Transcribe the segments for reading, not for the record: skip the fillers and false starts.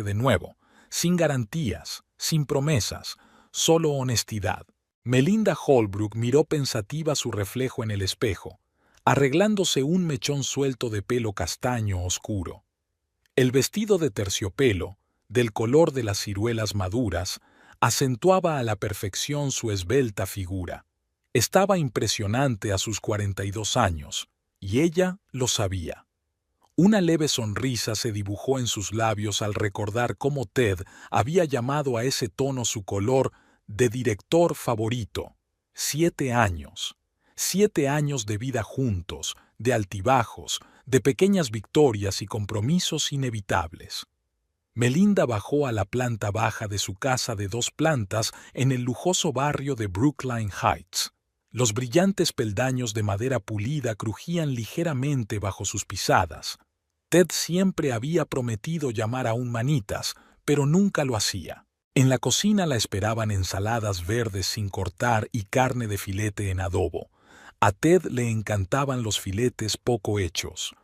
de nuevo, sin garantías, sin promesas, solo honestidad. Melinda Holbrook miró pensativa su reflejo en el espejo, arreglándose un mechón suelto de pelo castaño oscuro. El vestido de terciopelo, del color de las ciruelas maduras, acentuaba a la perfección su esbelta figura. Estaba impresionante a sus 42 años, y ella lo sabía. Una leve sonrisa se dibujó en sus labios al recordar cómo Ted había llamado a ese tono su color de director favorito. 7 años. 7 años de vida juntos, de altibajos, de pequeñas victorias y compromisos inevitables. Melinda bajó a la planta baja de su casa de 2 plantas en el lujoso barrio de Brookline Heights. Los brillantes peldaños de madera pulida crujían ligeramente bajo sus pisadas. Ted siempre había prometido llamar a un manitas, pero nunca lo hacía. En la cocina la esperaban ensaladas verdes sin cortar y carne de filete en adobo. A Ted le encantaban los filetes poco hechos.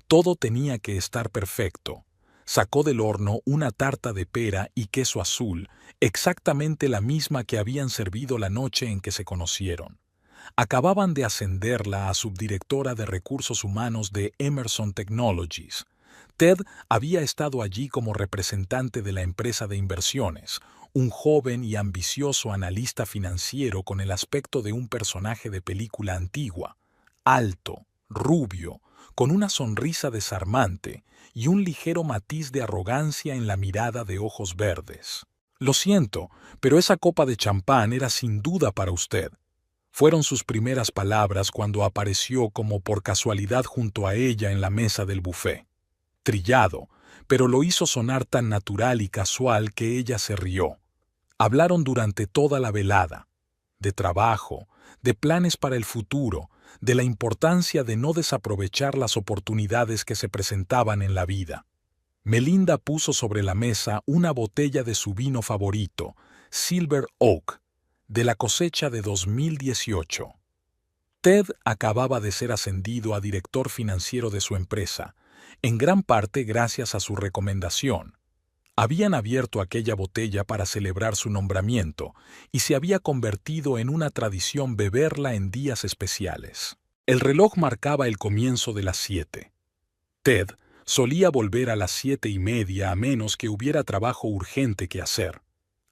Todo tenía que estar perfecto. Sacó del horno una tarta de pera y queso azul, exactamente la misma que habían servido la noche en que se conocieron. Acababan de ascenderla a subdirectora de recursos humanos de Emerson Technologies. Ted había estado allí como representante de la empresa de inversiones, un joven y ambicioso analista financiero con el aspecto de un personaje de película antigua, alto, rubio, con una sonrisa desarmante y un ligero matiz de arrogancia en la mirada de ojos verdes. «Lo siento, pero esa copa de champán era sin duda para usted», fueron sus primeras palabras cuando apareció como por casualidad junto a ella en la mesa del buffet. Trillado, pero lo hizo sonar tan natural y casual que ella se rió. Hablaron durante toda la velada, de trabajo, de planes para el futuro, de la importancia de no desaprovechar las oportunidades que se presentaban en la vida. Melinda puso sobre la mesa una botella de su vino favorito, Silver Oak, de la cosecha de 2018. Ted acababa de ser ascendido a director financiero de su empresa, en gran parte gracias a su recomendación. Habían abierto aquella botella para celebrar su nombramiento y se había convertido en una tradición beberla en días especiales. El reloj marcaba el comienzo de las 7. Ted solía volver a las 7:30 a menos que hubiera trabajo urgente que hacer.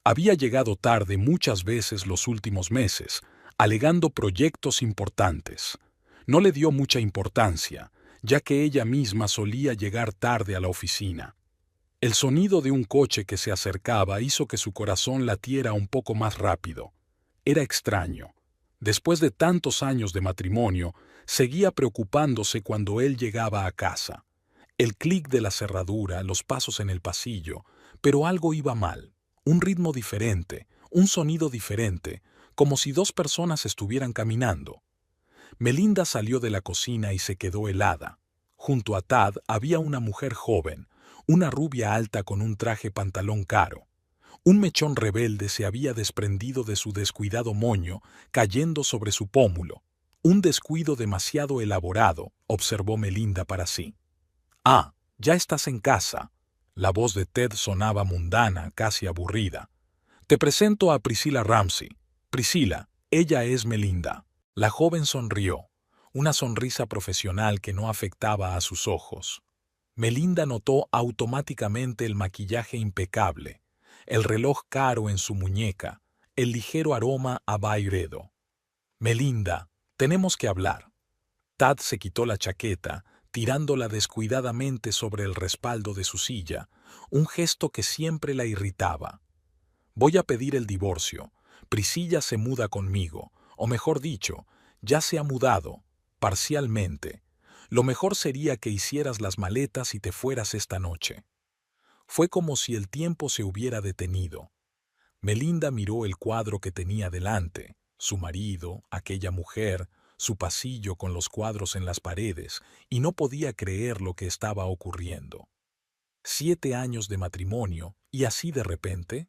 Había llegado tarde muchas veces los últimos meses, alegando proyectos importantes. No le dio mucha importancia, ya que ella misma solía llegar tarde a la oficina. El sonido de un coche que se acercaba hizo que su corazón latiera un poco más rápido. Era extraño. Después de tantos años de matrimonio, seguía preocupándose cuando él llegaba a casa. El clic de la cerradura, los pasos en el pasillo, pero algo iba mal. Un ritmo diferente, un sonido diferente, como si 2 personas estuvieran caminando. Melinda salió de la cocina y se quedó helada. Junto a Tad había una mujer joven, una rubia alta con un traje pantalón caro. Un mechón rebelde se había desprendido de su descuidado moño, cayendo sobre su pómulo. Un descuido demasiado elaborado, observó Melinda para sí. «Ah, ya estás en casa». La voz de Ted sonaba mundana, casi aburrida. «Te presento a Priscilla Ramsey. Priscilla, ella es Melinda». La joven sonrió, una sonrisa profesional que no afectaba a sus ojos. Melinda notó automáticamente el maquillaje impecable, el reloj caro en su muñeca, el ligero aroma a Byredo. «Melinda, tenemos que hablar». Tad se quitó la chaqueta, tirándola descuidadamente sobre el respaldo de su silla, un gesto que siempre la irritaba. «Voy a pedir el divorcio. Priscilla se muda conmigo, o mejor dicho, ya se ha mudado, parcialmente. Lo mejor sería que hicieras las maletas y te fueras esta noche». Fue como si el tiempo se hubiera detenido. Melinda miró el cuadro que tenía delante, su marido, aquella mujer, su pasillo con los cuadros en las paredes, y no podía creer lo que estaba ocurriendo. 7 años de matrimonio, y así de repente.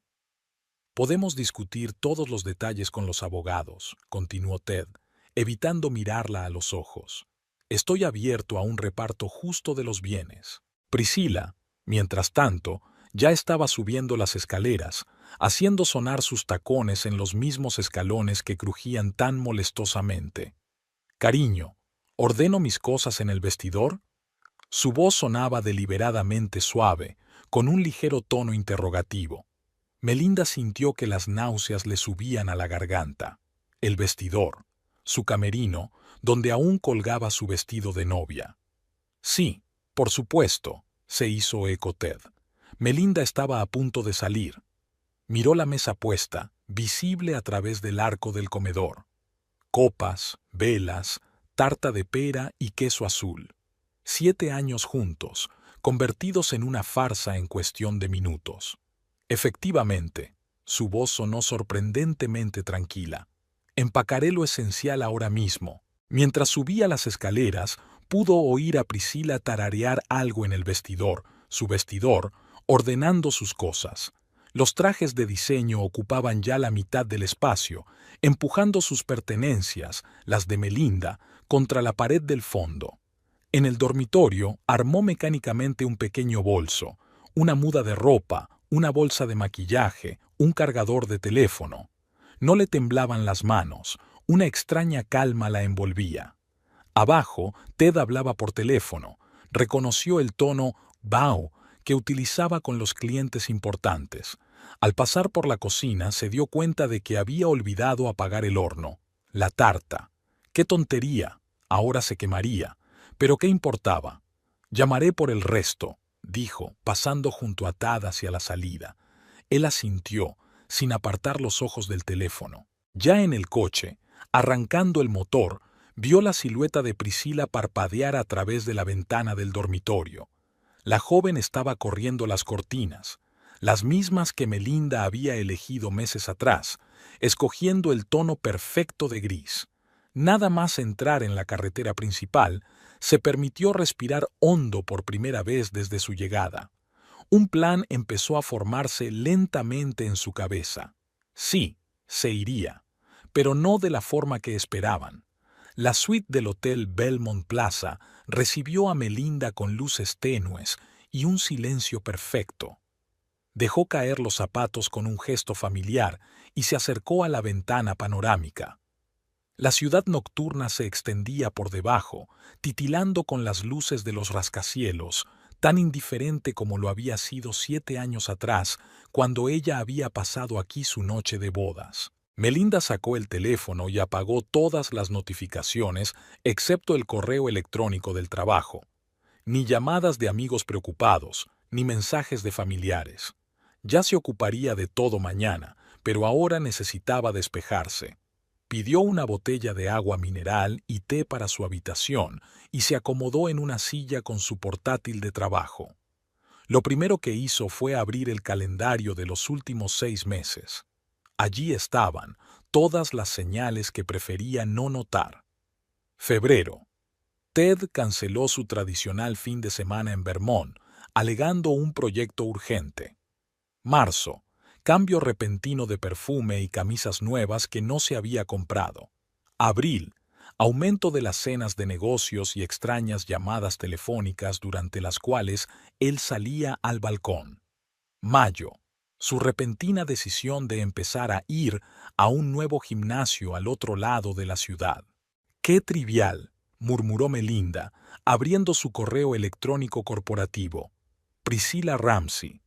«Podemos discutir todos los detalles con los abogados», continuó Ted, evitando mirarla a los ojos. «Estoy abierto a un reparto justo de los bienes». Priscilla, mientras tanto, Ya estaba subiendo las escaleras, haciendo sonar sus tacones en los mismos escalones que crujían tan molestosamente. «Cariño, ¿ordeno mis cosas en el vestidor?» Su voz sonaba deliberadamente suave, con un ligero tono interrogativo. Melinda sintió que las náuseas le subían a la garganta. El vestidor, su camerino, donde aún colgaba su vestido de novia. «Sí, por supuesto», se hizo eco Ted. Melinda estaba a punto de salir. Miró la mesa puesta, visible a través del arco del comedor. Copas, velas, tarta de pera y queso azul. 7 años juntos, convertidos en una farsa en cuestión de minutos. Efectivamente, su voz sonó sorprendentemente tranquila. «Empacaré lo esencial ahora mismo». Mientras subía las escaleras, pudo oír a Priscila tararear algo en el vestidor, su vestidor, ordenando sus cosas. Los trajes de diseño ocupaban ya la mitad del espacio, empujando sus pertenencias, las de Melinda, contra la pared del fondo. En el dormitorio armó mecánicamente un pequeño bolso, una muda de ropa, una bolsa de maquillaje, un cargador de teléfono. No le temblaban las manos, una extraña calma la envolvía. Abajo, Ted hablaba por teléfono. Reconoció el tono «bao» que utilizaba con los clientes importantes. Al pasar por la cocina se dio cuenta de que había olvidado apagar el horno. La tarta. ¡Qué tontería! Ahora se quemaría. ¿Pero qué importaba? «Llamaré por el resto», dijo, pasando junto a Tad hacia la salida. Él asintió, sin apartar los ojos del teléfono. Ya en el coche, arrancando el motor, vio la silueta de Priscila parpadear a través de la ventana del dormitorio. La joven estaba corriendo las cortinas, las mismas que Melinda había elegido meses atrás, escogiendo el tono perfecto de gris. Nada más entrar en la carretera principal, se permitió respirar hondo por primera vez desde su llegada. Un plan empezó a formarse lentamente en su cabeza. Sí, se iría, pero no de la forma que esperaban. La suite del Hotel Belmont Plaza recibió a Melinda con luces tenues y un silencio perfecto. Dejó caer los zapatos con un gesto familiar y se acercó a la ventana panorámica. La ciudad nocturna se extendía por debajo, titilando con las luces de los rascacielos, tan indiferente como lo había sido 7 años atrás, cuando ella había pasado aquí su noche de bodas. Melinda sacó el teléfono y apagó todas las notificaciones, excepto el correo electrónico del trabajo. Ni llamadas de amigos preocupados, ni mensajes de familiares. Ya se ocuparía de todo mañana, pero ahora necesitaba despejarse. Pidió una botella de agua mineral y té para su habitación y se acomodó en una silla con su portátil de trabajo. Lo primero que hizo fue abrir el calendario de los últimos 6 meses. Allí estaban todas las señales que prefería no notar. Febrero. Ted canceló su tradicional fin de semana en Vermont, alegando un proyecto urgente. Marzo. Cambio repentino de perfume y camisas nuevas que no se había comprado. Abril. Aumento de las cenas de negocios y extrañas llamadas telefónicas durante las cuales él salía al balcón. Mayo. Su repentina decisión de empezar a ir a un nuevo gimnasio al otro lado de la ciudad. «Qué trivial», murmuró Melinda, abriendo su correo electrónico corporativo. Priscilla Ramsey.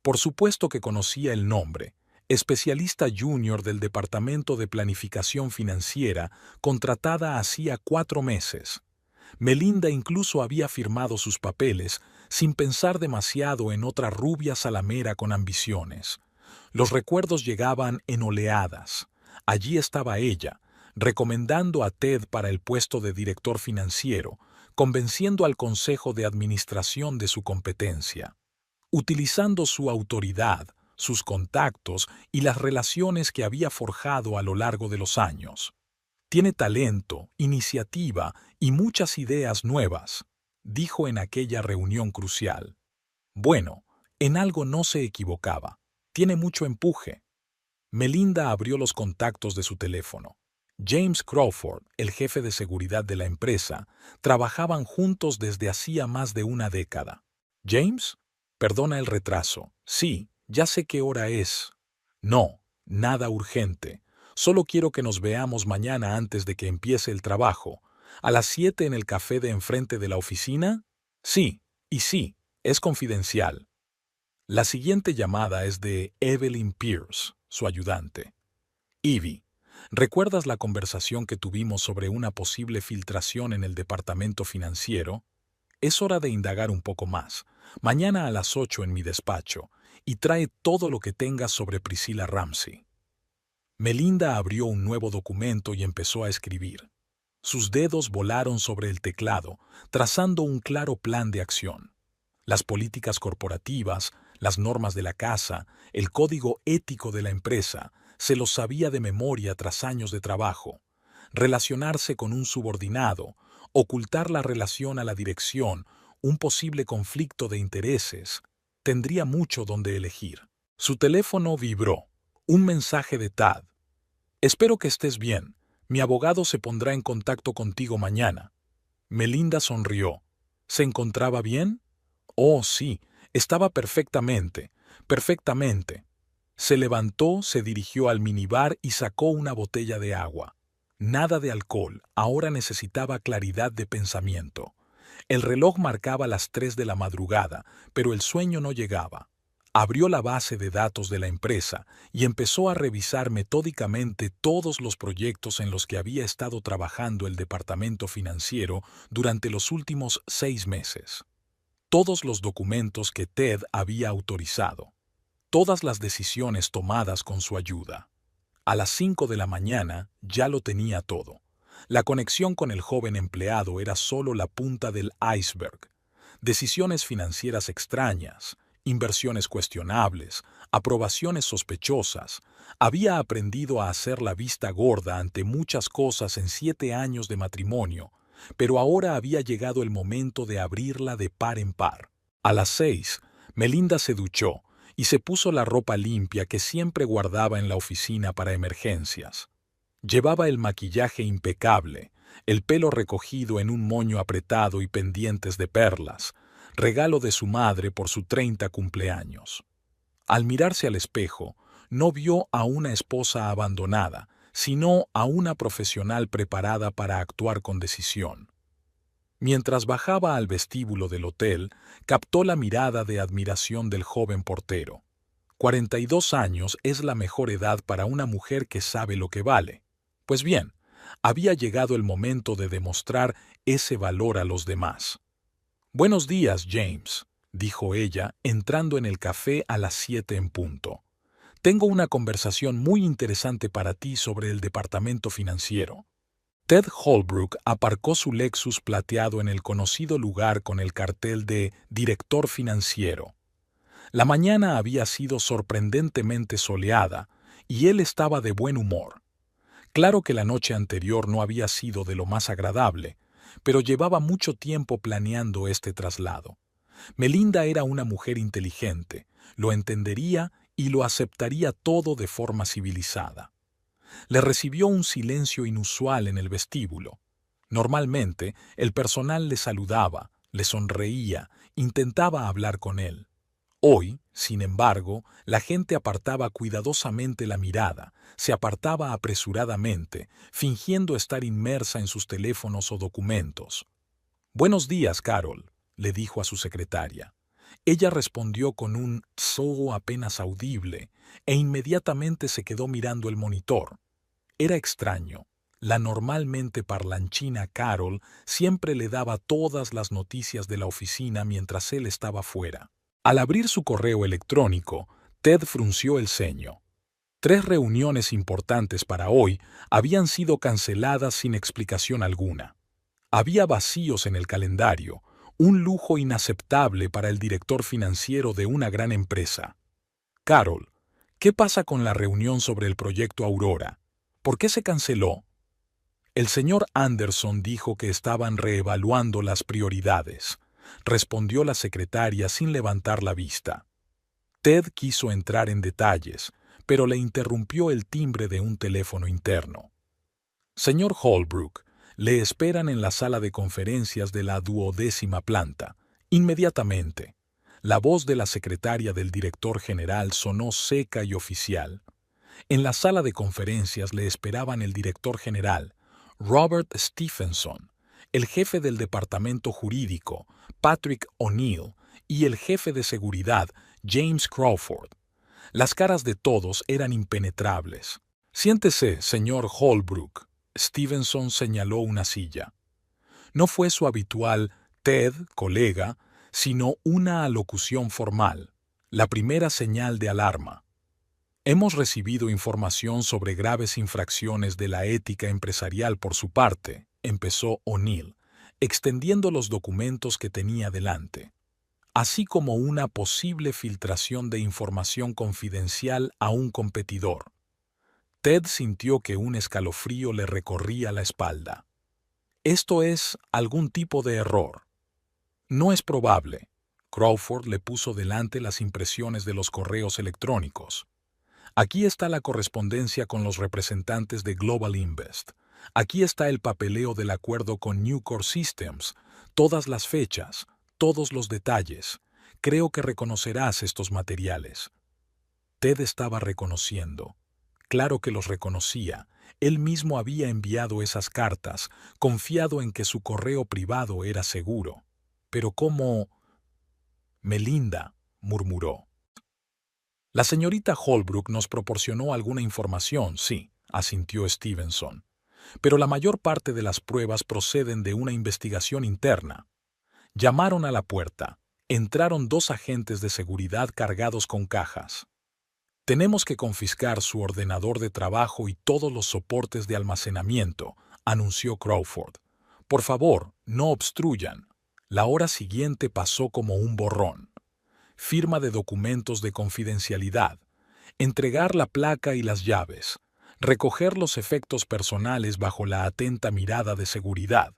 Por supuesto que conocía el nombre. Especialista junior del Departamento de Planificación Financiera, contratada hacía 4 meses. Melinda incluso había firmado sus papeles, sin pensar demasiado en otra rubia salamera con ambiciones. Los recuerdos llegaban en oleadas. Allí estaba ella, recomendando a Ted para el puesto de director financiero, convenciendo al consejo de administración de su competencia. Utilizando su autoridad, sus contactos y las relaciones que había forjado a lo largo de los años. «Tiene talento, iniciativa y muchas ideas nuevas», dijo en aquella reunión crucial. Bueno, en algo no se equivocaba. Tiene mucho empuje. Melinda abrió los contactos de su teléfono. James Crawford, el jefe de seguridad de la empresa, trabajaban juntos desde hacía más de una década. ¿James? Perdona el retraso. Sí, ya sé qué hora es. No, nada urgente. Solo quiero que nos veamos mañana antes de que empiece el trabajo. ¿A las 7 en el café de enfrente de la oficina? Sí, y sí, es confidencial. La siguiente llamada es de Evelyn Pierce, su ayudante. Evie, ¿recuerdas la conversación que tuvimos sobre una posible filtración en el departamento financiero? Es hora de indagar un poco más. Mañana a las 8 en mi despacho, y trae todo lo que tengas sobre Priscilla Ramsey. Melinda abrió un nuevo documento y empezó a escribir. Sus dedos volaron sobre el teclado, trazando un claro plan de acción. Las políticas corporativas, las normas de la casa, el código ético de la empresa, se los sabía de memoria tras años de trabajo. Relacionarse con un subordinado, ocultar la relación a la dirección, un posible conflicto de intereses, tendría mucho donde elegir. Su teléfono vibró. Un mensaje de Tad. Espero que estés bien. Mi abogado se pondrá en contacto contigo mañana. Melinda sonrió. ¿Se encontraba bien? Oh, sí, estaba perfectamente, perfectamente. Se levantó, se dirigió al minibar y sacó una botella de agua. Nada de alcohol, ahora necesitaba claridad de pensamiento. El reloj marcaba las 3 de la madrugada, pero el sueño no llegaba. Abrió la base de datos de la empresa y empezó a revisar metódicamente todos los proyectos en los que había estado trabajando el departamento financiero durante los últimos 6 meses. Todos los documentos que Ted había autorizado. Todas las decisiones tomadas con su ayuda. A las 5 de la mañana ya lo tenía todo. La conexión con el joven empleado era solo la punta del iceberg. Decisiones financieras extrañas, inversiones cuestionables, aprobaciones sospechosas. Había aprendido a hacer la vista gorda ante muchas cosas en 7 años de matrimonio, pero ahora había llegado el momento de abrirla de par en par. A las 6, Melinda se duchó y se puso la ropa limpia que siempre guardaba en la oficina para emergencias. Llevaba el maquillaje impecable, el pelo recogido en un moño apretado y pendientes de perlas, regalo de su madre por su 30 cumpleaños. Al mirarse al espejo, no vio a una esposa abandonada, sino a una profesional preparada para actuar con decisión. Mientras bajaba al vestíbulo del hotel, captó la mirada de admiración del joven portero. 42 años es la mejor edad para una mujer que sabe lo que vale. Pues bien, había llegado el momento de demostrar ese valor a los demás. «Buenos días, James», dijo ella, entrando en el café a las 7 en punto. «Tengo una conversación muy interesante para ti sobre el departamento financiero». Ted Holbrook aparcó su Lexus plateado en el conocido lugar con el cartel de «Director Financiero». La mañana había sido sorprendentemente soleada y él estaba de buen humor. Claro que la noche anterior no había sido de lo más agradable, pero llevaba mucho tiempo planeando este traslado. Melinda era una mujer inteligente, lo entendería y lo aceptaría todo de forma civilizada. Le recibió un silencio inusual en el vestíbulo. Normalmente, el personal le saludaba, le sonreía, intentaba hablar con él. Hoy, sin embargo, la gente apartaba cuidadosamente la mirada, se apartaba apresuradamente, fingiendo estar inmersa en sus teléfonos o documentos. «Buenos días, Carol», le dijo a su secretaria. Ella respondió con un «so» apenas audible e inmediatamente se quedó mirando el monitor. Era extraño. La normalmente parlanchina Carol siempre le daba todas las noticias de la oficina mientras él estaba fuera. Al abrir su correo electrónico, Ted frunció el ceño. 3 reuniones importantes para hoy habían sido canceladas sin explicación alguna. Había vacíos en el calendario, un lujo inaceptable para el director financiero de una gran empresa. «Carol, ¿qué pasa con la reunión sobre el proyecto Aurora? ¿Por qué se canceló?» El señor Anderson dijo que estaban reevaluando las prioridades, respondió la secretaria sin levantar la vista. Ted quiso entrar en detalles, pero le interrumpió el timbre de un teléfono interno. «Señor Holbrook, le esperan en la sala de conferencias de la 12ª planta, inmediatamente». La voz de la secretaria del director general sonó seca y oficial. En la sala de conferencias le esperaban el director general, Robert Stephenson, el jefe del departamento jurídico, Patrick O'Neill, y el jefe de seguridad, James Crawford. Las caras de todos eran impenetrables. «Siéntese, señor Holbrook», Stevenson señaló una silla. No fue su habitual «Ted, colega», sino una alocución formal, la primera señal de alarma. Hemos recibido información sobre graves infracciones de la ética empresarial por su parte, empezó O'Neill, extendiendo los documentos que tenía delante, así como una posible filtración de información confidencial a un competidor. Ted sintió que un escalofrío le recorría la espalda. Esto es algún tipo de error. No es probable. Crawford le puso delante las impresiones de los correos electrónicos. Aquí está la correspondencia con los representantes de Global Invest. Aquí está el papeleo del acuerdo con Nucor Systems, todas las fechas, todos los detalles. Creo que reconocerás estos materiales. Ted estaba reconociendo. Claro que los reconocía. Él mismo había enviado esas cartas, confiado en que su correo privado era seguro. Pero ¿cómo? Melinda, murmuró. La señorita Holbrook nos proporcionó alguna información, sí, asintió Stevenson. Pero la mayor parte de las pruebas proceden de una investigación interna. Llamaron a la puerta. Entraron 2 agentes de seguridad cargados con cajas. Tenemos que confiscar su ordenador de trabajo y todos los soportes de almacenamiento, anunció Crawford. Por favor, no obstruyan. La hora siguiente pasó como un borrón. Firma de documentos de confidencialidad, entregar la placa y las llaves, recoger los efectos personales bajo la atenta mirada de seguridad.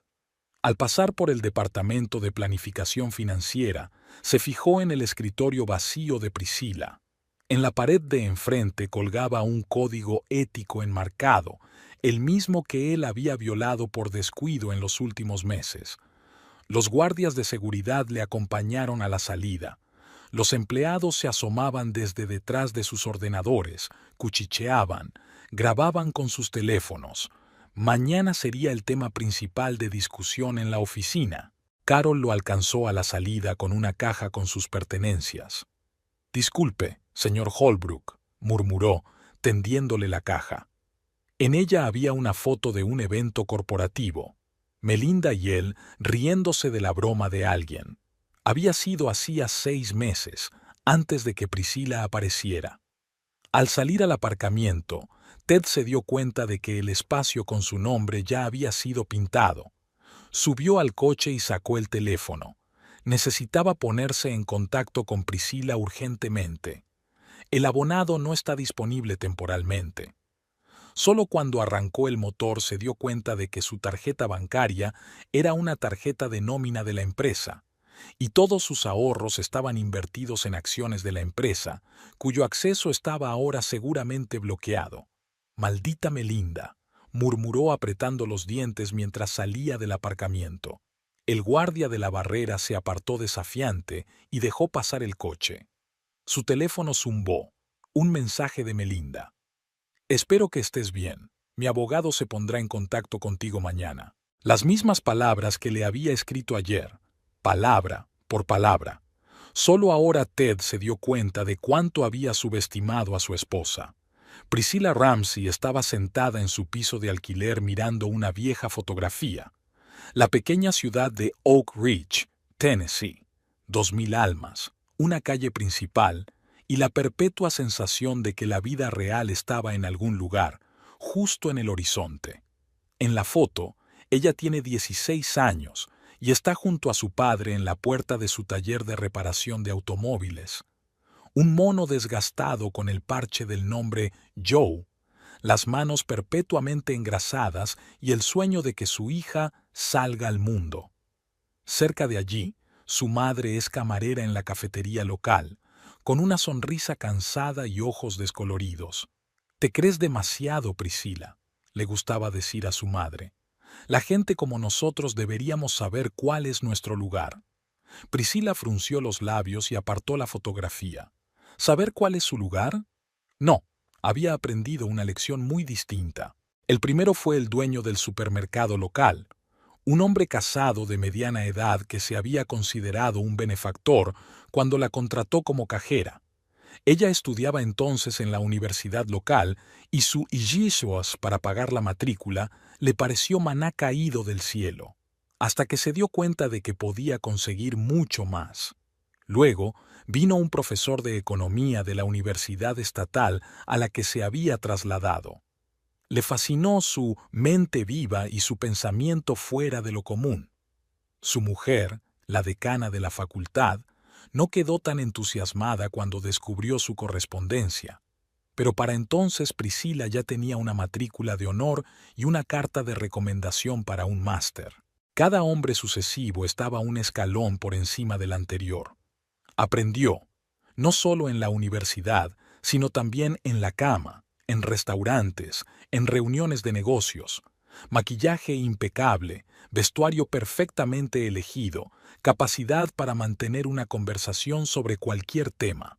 Al pasar por el departamento de planificación financiera, se fijó en el escritorio vacío de Priscilla. En la pared de enfrente colgaba un código ético enmarcado, el mismo que él había violado por descuido en los últimos meses. Los guardias de seguridad le acompañaron a la salida. Los empleados se asomaban desde detrás de sus ordenadores, cuchicheaban, grababan con sus teléfonos. Mañana sería el tema principal de discusión en la oficina. Carol lo alcanzó a la salida con una caja con sus pertenencias. «Disculpe, señor Holbrook», murmuró, tendiéndole la caja. En ella había una foto de un evento corporativo. Melinda y él riéndose de la broma de alguien. Había sido hacía 6 meses, antes de que Priscilla apareciera. Al salir al aparcamiento, Ted se dio cuenta de que el espacio con su nombre ya había sido pintado. Subió al coche y sacó el teléfono. Necesitaba ponerse en contacto con Priscilla urgentemente. El abonado no está disponible temporalmente. Solo cuando arrancó el motor se dio cuenta de que su tarjeta bancaria era una tarjeta de nómina de la empresa, y todos sus ahorros estaban invertidos en acciones de la empresa, cuyo acceso estaba ahora seguramente bloqueado. «Maldita Melinda», murmuró apretando los dientes mientras salía del aparcamiento. El guardia de la barrera se apartó desafiante y dejó pasar el coche. Su teléfono zumbó. Un mensaje de Melinda. «Espero que estés bien. Mi abogado se pondrá en contacto contigo mañana». Las mismas palabras que le había escrito ayer, palabra por palabra. Solo ahora Ted se dio cuenta de cuánto había subestimado a su esposa. Priscilla Ramsey estaba sentada en su piso de alquiler mirando una vieja fotografía. La pequeña ciudad de Oak Ridge, Tennessee, 2000 almas, una calle principal y la perpetua sensación de que la vida real estaba en algún lugar, justo en el horizonte. En la foto, ella tiene 16 años y está junto a su padre en la puerta de su taller de reparación de automóviles. Un mono desgastado con el parche del nombre Joe, las manos perpetuamente engrasadas y el sueño de que su hija salga al mundo. Cerca de allí, su madre es camarera en la cafetería local, con una sonrisa cansada y ojos descoloridos. «Te crees demasiado, Priscilla», le gustaba decir a su madre. «La gente como nosotros deberíamos saber cuál es nuestro lugar». Priscila frunció los labios y apartó la fotografía. ¿Saber cuál es su lugar? No, había aprendido una lección muy distinta. El primero fue el dueño del supermercado local, un hombre casado de mediana edad que se había considerado un benefactor cuando la contrató como cajera. Ella estudiaba entonces en la universidad local y su Ijishwas para pagar la matrícula le pareció maná caído del cielo, hasta que se dio cuenta de que podía conseguir mucho más. Luego vino un profesor de economía de la universidad estatal a la que se había trasladado. Le fascinó su mente viva y su pensamiento fuera de lo común. Su mujer, la decana de la facultad, no quedó tan entusiasmada cuando descubrió su correspondencia, pero para entonces Priscila ya tenía una matrícula de honor y una carta de recomendación para un máster. Cada hombre sucesivo estaba un escalón por encima del anterior. Aprendió, no solo en la universidad, sino también en la cama, en restaurantes, en reuniones de negocios. Maquillaje impecable, vestuario perfectamente elegido, capacidad para mantener una conversación sobre cualquier tema.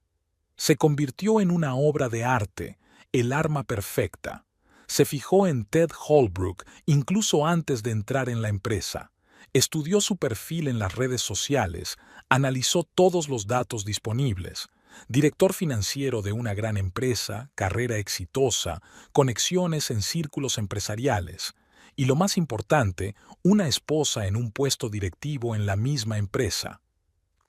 Se convirtió en una obra de arte, el arma perfecta. Se fijó en Ted Holbrook incluso antes de entrar en la empresa. Estudió su perfil en las redes sociales, analizó todos los datos disponibles. Director financiero de una gran empresa, carrera exitosa, conexiones en círculos empresariales. Y lo más importante, una esposa en un puesto directivo en la misma empresa.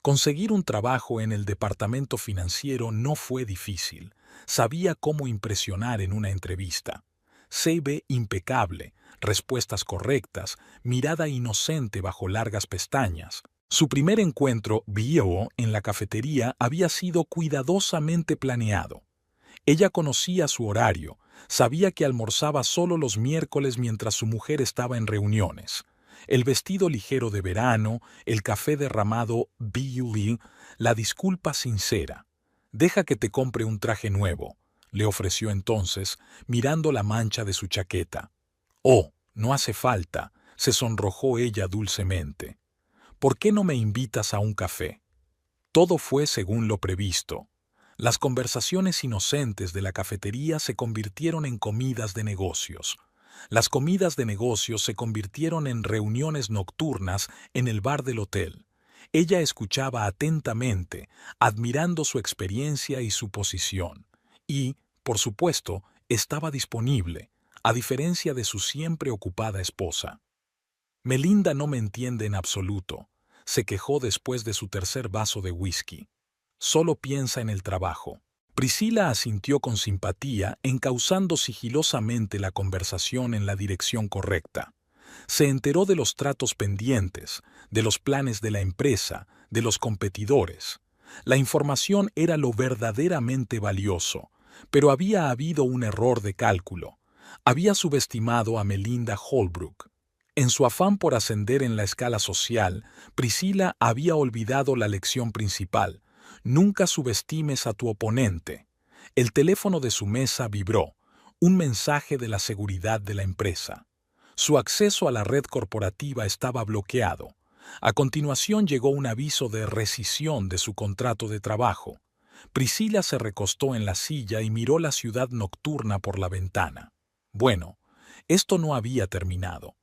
Conseguir un trabajo en el departamento financiero no fue difícil. Sabía cómo impresionar en una entrevista. CV impecable, respuestas correctas, mirada inocente bajo largas pestañas. Su primer encuentro bio en la cafetería había sido cuidadosamente planeado. Ella conocía su horario, sabía que almorzaba solo los miércoles mientras su mujer estaba en reuniones. El vestido ligero de verano, el café derramado Biuli, la disculpa sincera. «Deja que te compre un traje nuevo», le ofreció entonces, mirando la mancha de su chaqueta. «Oh, no hace falta», se sonrojó ella dulcemente. «¿Por qué no me invitas a un café?» Todo fue según lo previsto. Las conversaciones inocentes de la cafetería se convirtieron en comidas de negocios. Las comidas de negocios se convirtieron en reuniones nocturnas en el bar del hotel. Ella escuchaba atentamente, admirando su experiencia y su posición. Y, por supuesto, estaba disponible, a diferencia de su siempre ocupada esposa. «Melinda no me entiende en absoluto», se quejó después de su tercer vaso de whisky. «Solo piensa en el trabajo». Priscila asintió con simpatía, encauzando sigilosamente la conversación en la dirección correcta. Se enteró de los tratos pendientes, de los planes de la empresa, de los competidores. La información era lo verdaderamente valioso, pero había habido un error de cálculo. Había subestimado a Melinda Holbrook. En su afán por ascender en la escala social, Priscila había olvidado la lección principal. Nunca subestimes a tu oponente. El teléfono de su mesa vibró, un mensaje de la seguridad de la empresa. Su acceso a la red corporativa estaba bloqueado. A continuación llegó un aviso de rescisión de su contrato de trabajo. Priscila se recostó en la silla y miró la ciudad nocturna por la ventana. Bueno, esto no había terminado.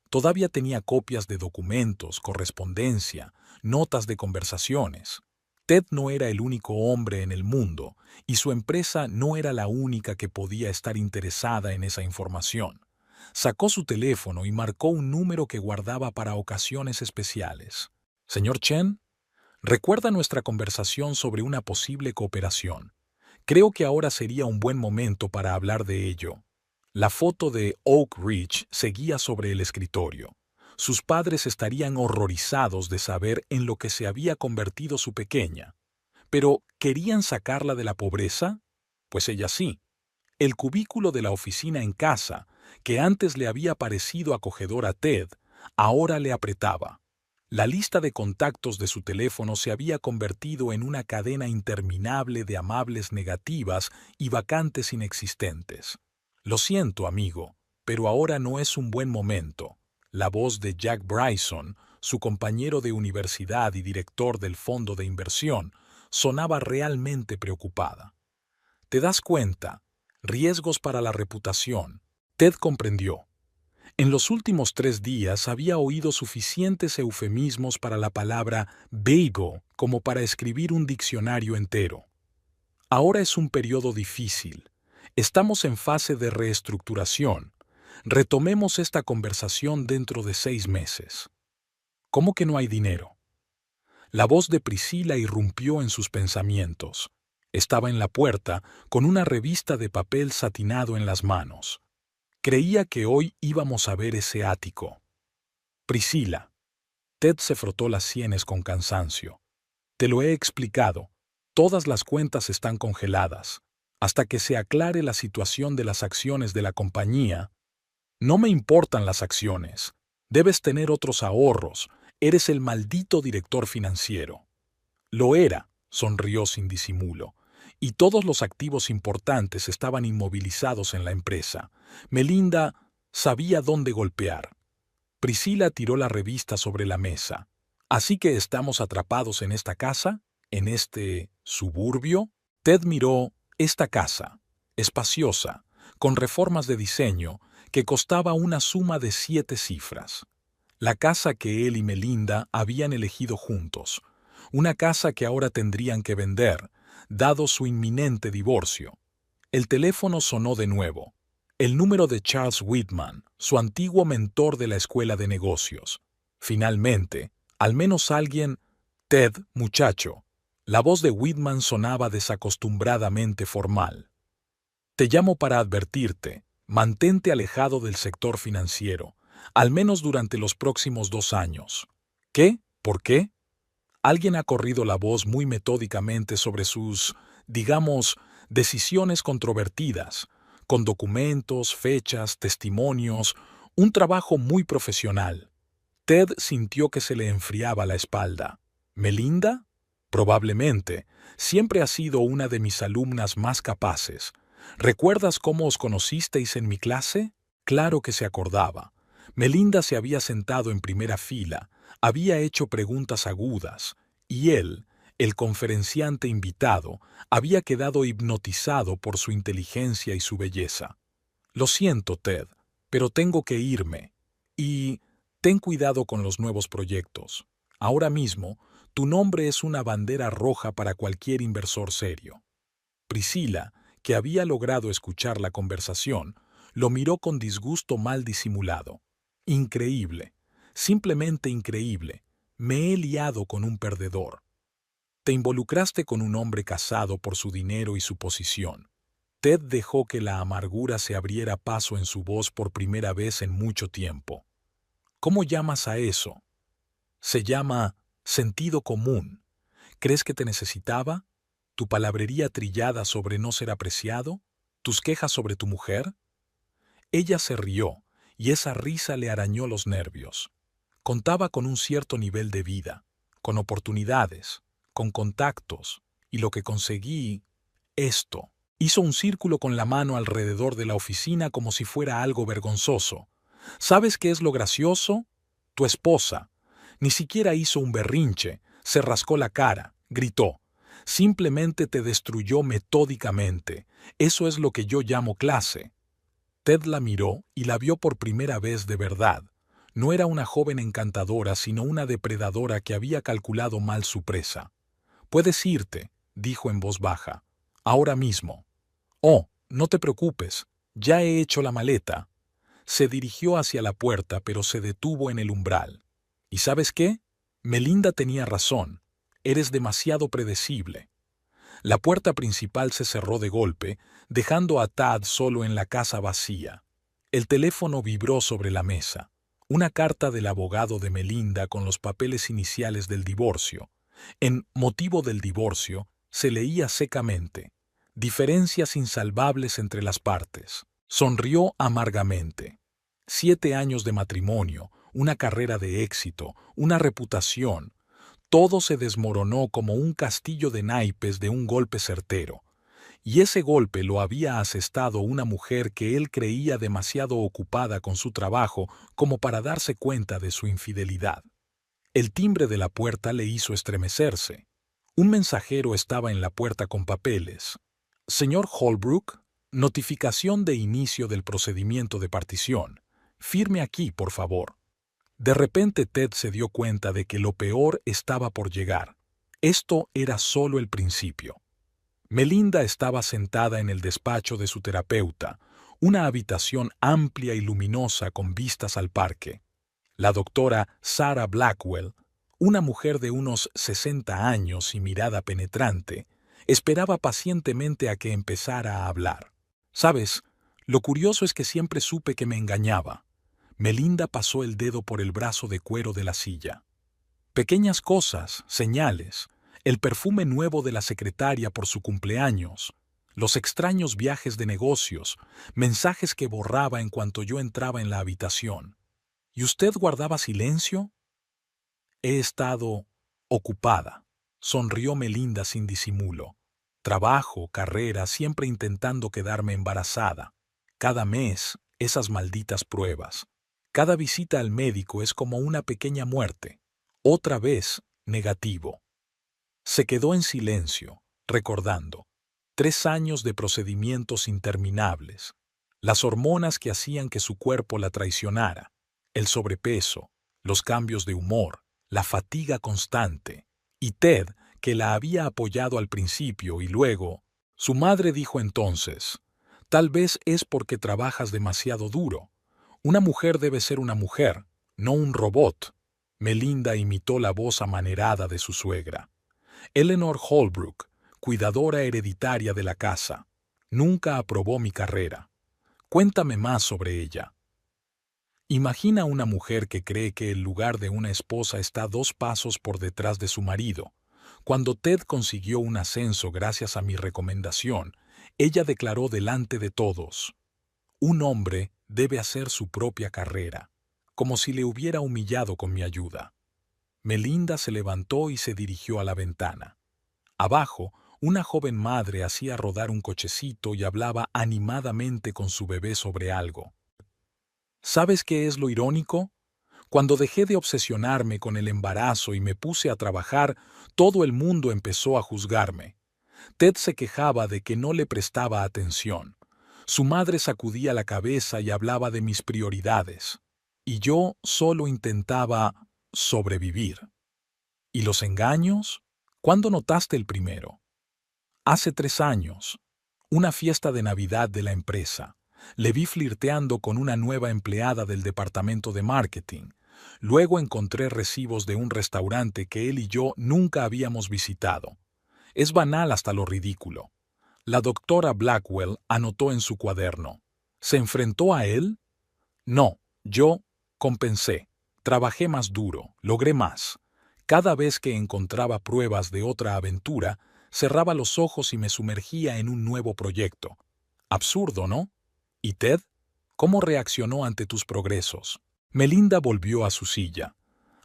Todavía tenía copias de documentos, correspondencia, notas de conversaciones. Ted no era el único hombre en el mundo, y su empresa no era la única que podía estar interesada en esa información. Sacó su teléfono y marcó un número que guardaba para ocasiones especiales. «Señor Chen, recuerda nuestra conversación sobre una posible cooperación. Creo que ahora sería un buen momento para hablar de ello». La foto de Oak Ridge seguía sobre el escritorio. Sus padres estarían horrorizados de saber en lo que se había convertido su pequeña. ¿Pero querían sacarla de la pobreza? Pues ella sí. El cubículo de la oficina en casa, que antes le había parecido acogedor a Ted, ahora le apretaba. La lista de contactos de su teléfono se había convertido en una cadena interminable de amables negativas y vacantes inexistentes. «Lo siento, amigo, pero ahora no es un buen momento». La voz de Jack Bryson su compañero de universidad y director del fondo de inversión, sonaba realmente preocupada. ¿Te das cuenta? Riesgos para la reputación. Ted comprendió. En los últimos 3 días había oído suficientes eufemismos para la palabra bagel como para escribir un diccionario entero. Ahora es un periodo difícil. Estamos en fase de reestructuración. Retomemos esta conversación dentro de 6 meses. ¿Cómo que no hay dinero? La voz de Priscila irrumpió en sus pensamientos. Estaba en la puerta, con una revista de papel satinado en las manos. Creía que hoy íbamos a ver ese ático. Priscila. Ted se frotó las sienes con cansancio. Te lo he explicado. Todas las cuentas están congeladas. Hasta que se aclare la situación de las acciones de la compañía. No me importan las acciones. Debes tener otros ahorros. Eres el maldito director financiero. Lo era, sonrió sin disimulo. Y todos los activos importantes estaban inmovilizados en la empresa. Melinda sabía dónde golpear. Priscila tiró la revista sobre la mesa. ¿Así que estamos atrapados en esta casa? ¿En este suburbio? Ted miró esta casa, espaciosa, con reformas de diseño, que costaba una suma de 7 cifras. La casa que él y Melinda habían elegido juntos. Una casa que ahora tendrían que vender, dado su inminente divorcio. El teléfono sonó de nuevo. El número de Charles Whitman, su antiguo mentor de la escuela de negocios. Finalmente, al menos alguien... Ted, muchacho. La voz de Whitman sonaba desacostumbradamente formal. Te llamo para advertirte. Mantente alejado del sector financiero, al menos durante los próximos 2 años. ¿Qué? ¿Por qué? Alguien ha corrido la voz muy metódicamente sobre sus, digamos, decisiones controvertidas, con documentos, fechas, testimonios, un trabajo muy profesional. Ted sintió que se le enfriaba la espalda. ¿Melinda? Probablemente. Siempre ha sido una de mis alumnas más capaces. ¿Recuerdas cómo os conocisteis en mi clase? Claro que se acordaba. Melinda se había sentado en primera fila, había hecho preguntas agudas, y él, el conferenciante invitado, había quedado hipnotizado por su inteligencia y su belleza. Lo siento, Ted, pero tengo que irme. Y ten cuidado con los nuevos proyectos. Ahora mismo, tu nombre es una bandera roja para cualquier inversor serio. Priscila, que había logrado escuchar la conversación, lo miró con disgusto mal disimulado. Increíble, simplemente increíble. Me he liado con un perdedor. Te involucraste con un hombre casado por su dinero y su posición. Ted dejó que la amargura se abriera paso en su voz por primera vez en mucho tiempo. ¿Cómo llamas a eso? Se llama sentido común. ¿Crees que te necesitaba? ¿Tu palabrería trillada sobre no ser apreciado? ¿Tus quejas sobre tu mujer? Ella se rió, y esa risa le arañó los nervios. Contaba con un cierto nivel de vida, con oportunidades, con contactos, y lo que conseguí, esto. Hizo un círculo con la mano alrededor de la oficina como si fuera algo vergonzoso. ¿Sabes qué es lo gracioso? Tu esposa. Ni siquiera hizo un berrinche, se rascó la cara, gritó. Simplemente te destruyó metódicamente. Eso es lo que yo llamo clase. Ted la miró y la vio por primera vez de verdad. No era una joven encantadora, sino una depredadora que había calculado mal su presa. «Puedes irte», dijo en voz baja. «Ahora mismo». «Oh, no te preocupes. Ya he hecho la maleta». Se dirigió hacia la puerta, pero se detuvo en el umbral. ¿Y sabes qué? Melinda tenía razón. Eres demasiado predecible. La puerta principal se cerró de golpe, dejando a Tad solo en la casa vacía. El teléfono vibró sobre la mesa. Una carta del abogado de Melinda con los papeles iniciales del divorcio. En motivo del divorcio se leía secamente: diferencias insalvables entre las partes. Sonrió amargamente. 7 años de matrimonio, una carrera de éxito, una reputación. Todo se desmoronó como un castillo de naipes de un golpe certero. Y ese golpe lo había asestado una mujer que él creía demasiado ocupada con su trabajo como para darse cuenta de su infidelidad. El timbre de la puerta le hizo estremecerse. Un mensajero estaba en la puerta con papeles. Señor Holbrook, notificación de inicio del procedimiento de partición. Firme aquí, por favor. De repente Ted se dio cuenta de que lo peor estaba por llegar. Esto era solo el principio. Melinda estaba sentada en el despacho de su terapeuta, una habitación amplia y luminosa con vistas al parque. La doctora Sarah Blackwell, una mujer de unos 60 años y mirada penetrante, esperaba pacientemente a que empezara a hablar. ¿Sabes? Lo curioso es que siempre supe que me engañaba. Melinda pasó el dedo por el brazo de cuero de la silla. Pequeñas cosas, señales, el perfume nuevo de la secretaria por su cumpleaños, los extraños viajes de negocios, mensajes que borraba en cuanto yo entraba en la habitación. ¿Y usted guardaba silencio? He estado ocupada, sonrió Melinda sin disimulo. Trabajo, carrera, siempre intentando quedarme embarazada. Cada mes, esas malditas pruebas. Cada visita al médico es como una pequeña muerte. Otra vez, negativo. Se quedó en silencio, recordando. 3 años de procedimientos interminables. Las hormonas que hacían que su cuerpo la traicionara. El sobrepeso, los cambios de humor, la fatiga constante. Y Ted, que la había apoyado al principio y luego. Su madre dijo entonces, tal vez es porque trabajas demasiado duro. Una mujer debe ser una mujer, no un robot. Melinda imitó la voz amanerada de su suegra. Eleanor Holbrook, cuidadora hereditaria de la casa, nunca aprobó mi carrera. Cuéntame más sobre ella. Imagina una mujer que cree que el lugar de una esposa está 2 pasos por detrás de su marido. Cuando Ted consiguió un ascenso gracias a mi recomendación, ella declaró delante de todos: un hombre debe hacer su propia carrera, como si le hubiera humillado con mi ayuda. Melinda se levantó y se dirigió a la ventana. Abajo, una joven madre hacía rodar un cochecito y hablaba animadamente con su bebé sobre algo. ¿Sabes qué es lo irónico? Cuando dejé de obsesionarme con el embarazo y me puse a trabajar, todo el mundo empezó a juzgarme. Ted se quejaba de que no le prestaba atención. Su madre sacudía la cabeza y hablaba de mis prioridades. Y yo solo intentaba sobrevivir. ¿Y los engaños? ¿Cuándo notaste el primero? Hace 3 años. Una fiesta de Navidad de la empresa. Le vi flirteando con una nueva empleada del departamento de marketing. Luego encontré recibos de un restaurante que él y yo nunca habíamos visitado. Es banal hasta lo ridículo. La doctora Blackwell anotó en su cuaderno. ¿Se enfrentó a él? No, yo compensé. Trabajé más duro, logré más. Cada vez que encontraba pruebas de otra aventura, cerraba los ojos y me sumergía en un nuevo proyecto. Absurdo, ¿no? ¿Y Ted? ¿Cómo reaccionó ante tus progresos? Melinda volvió a su silla.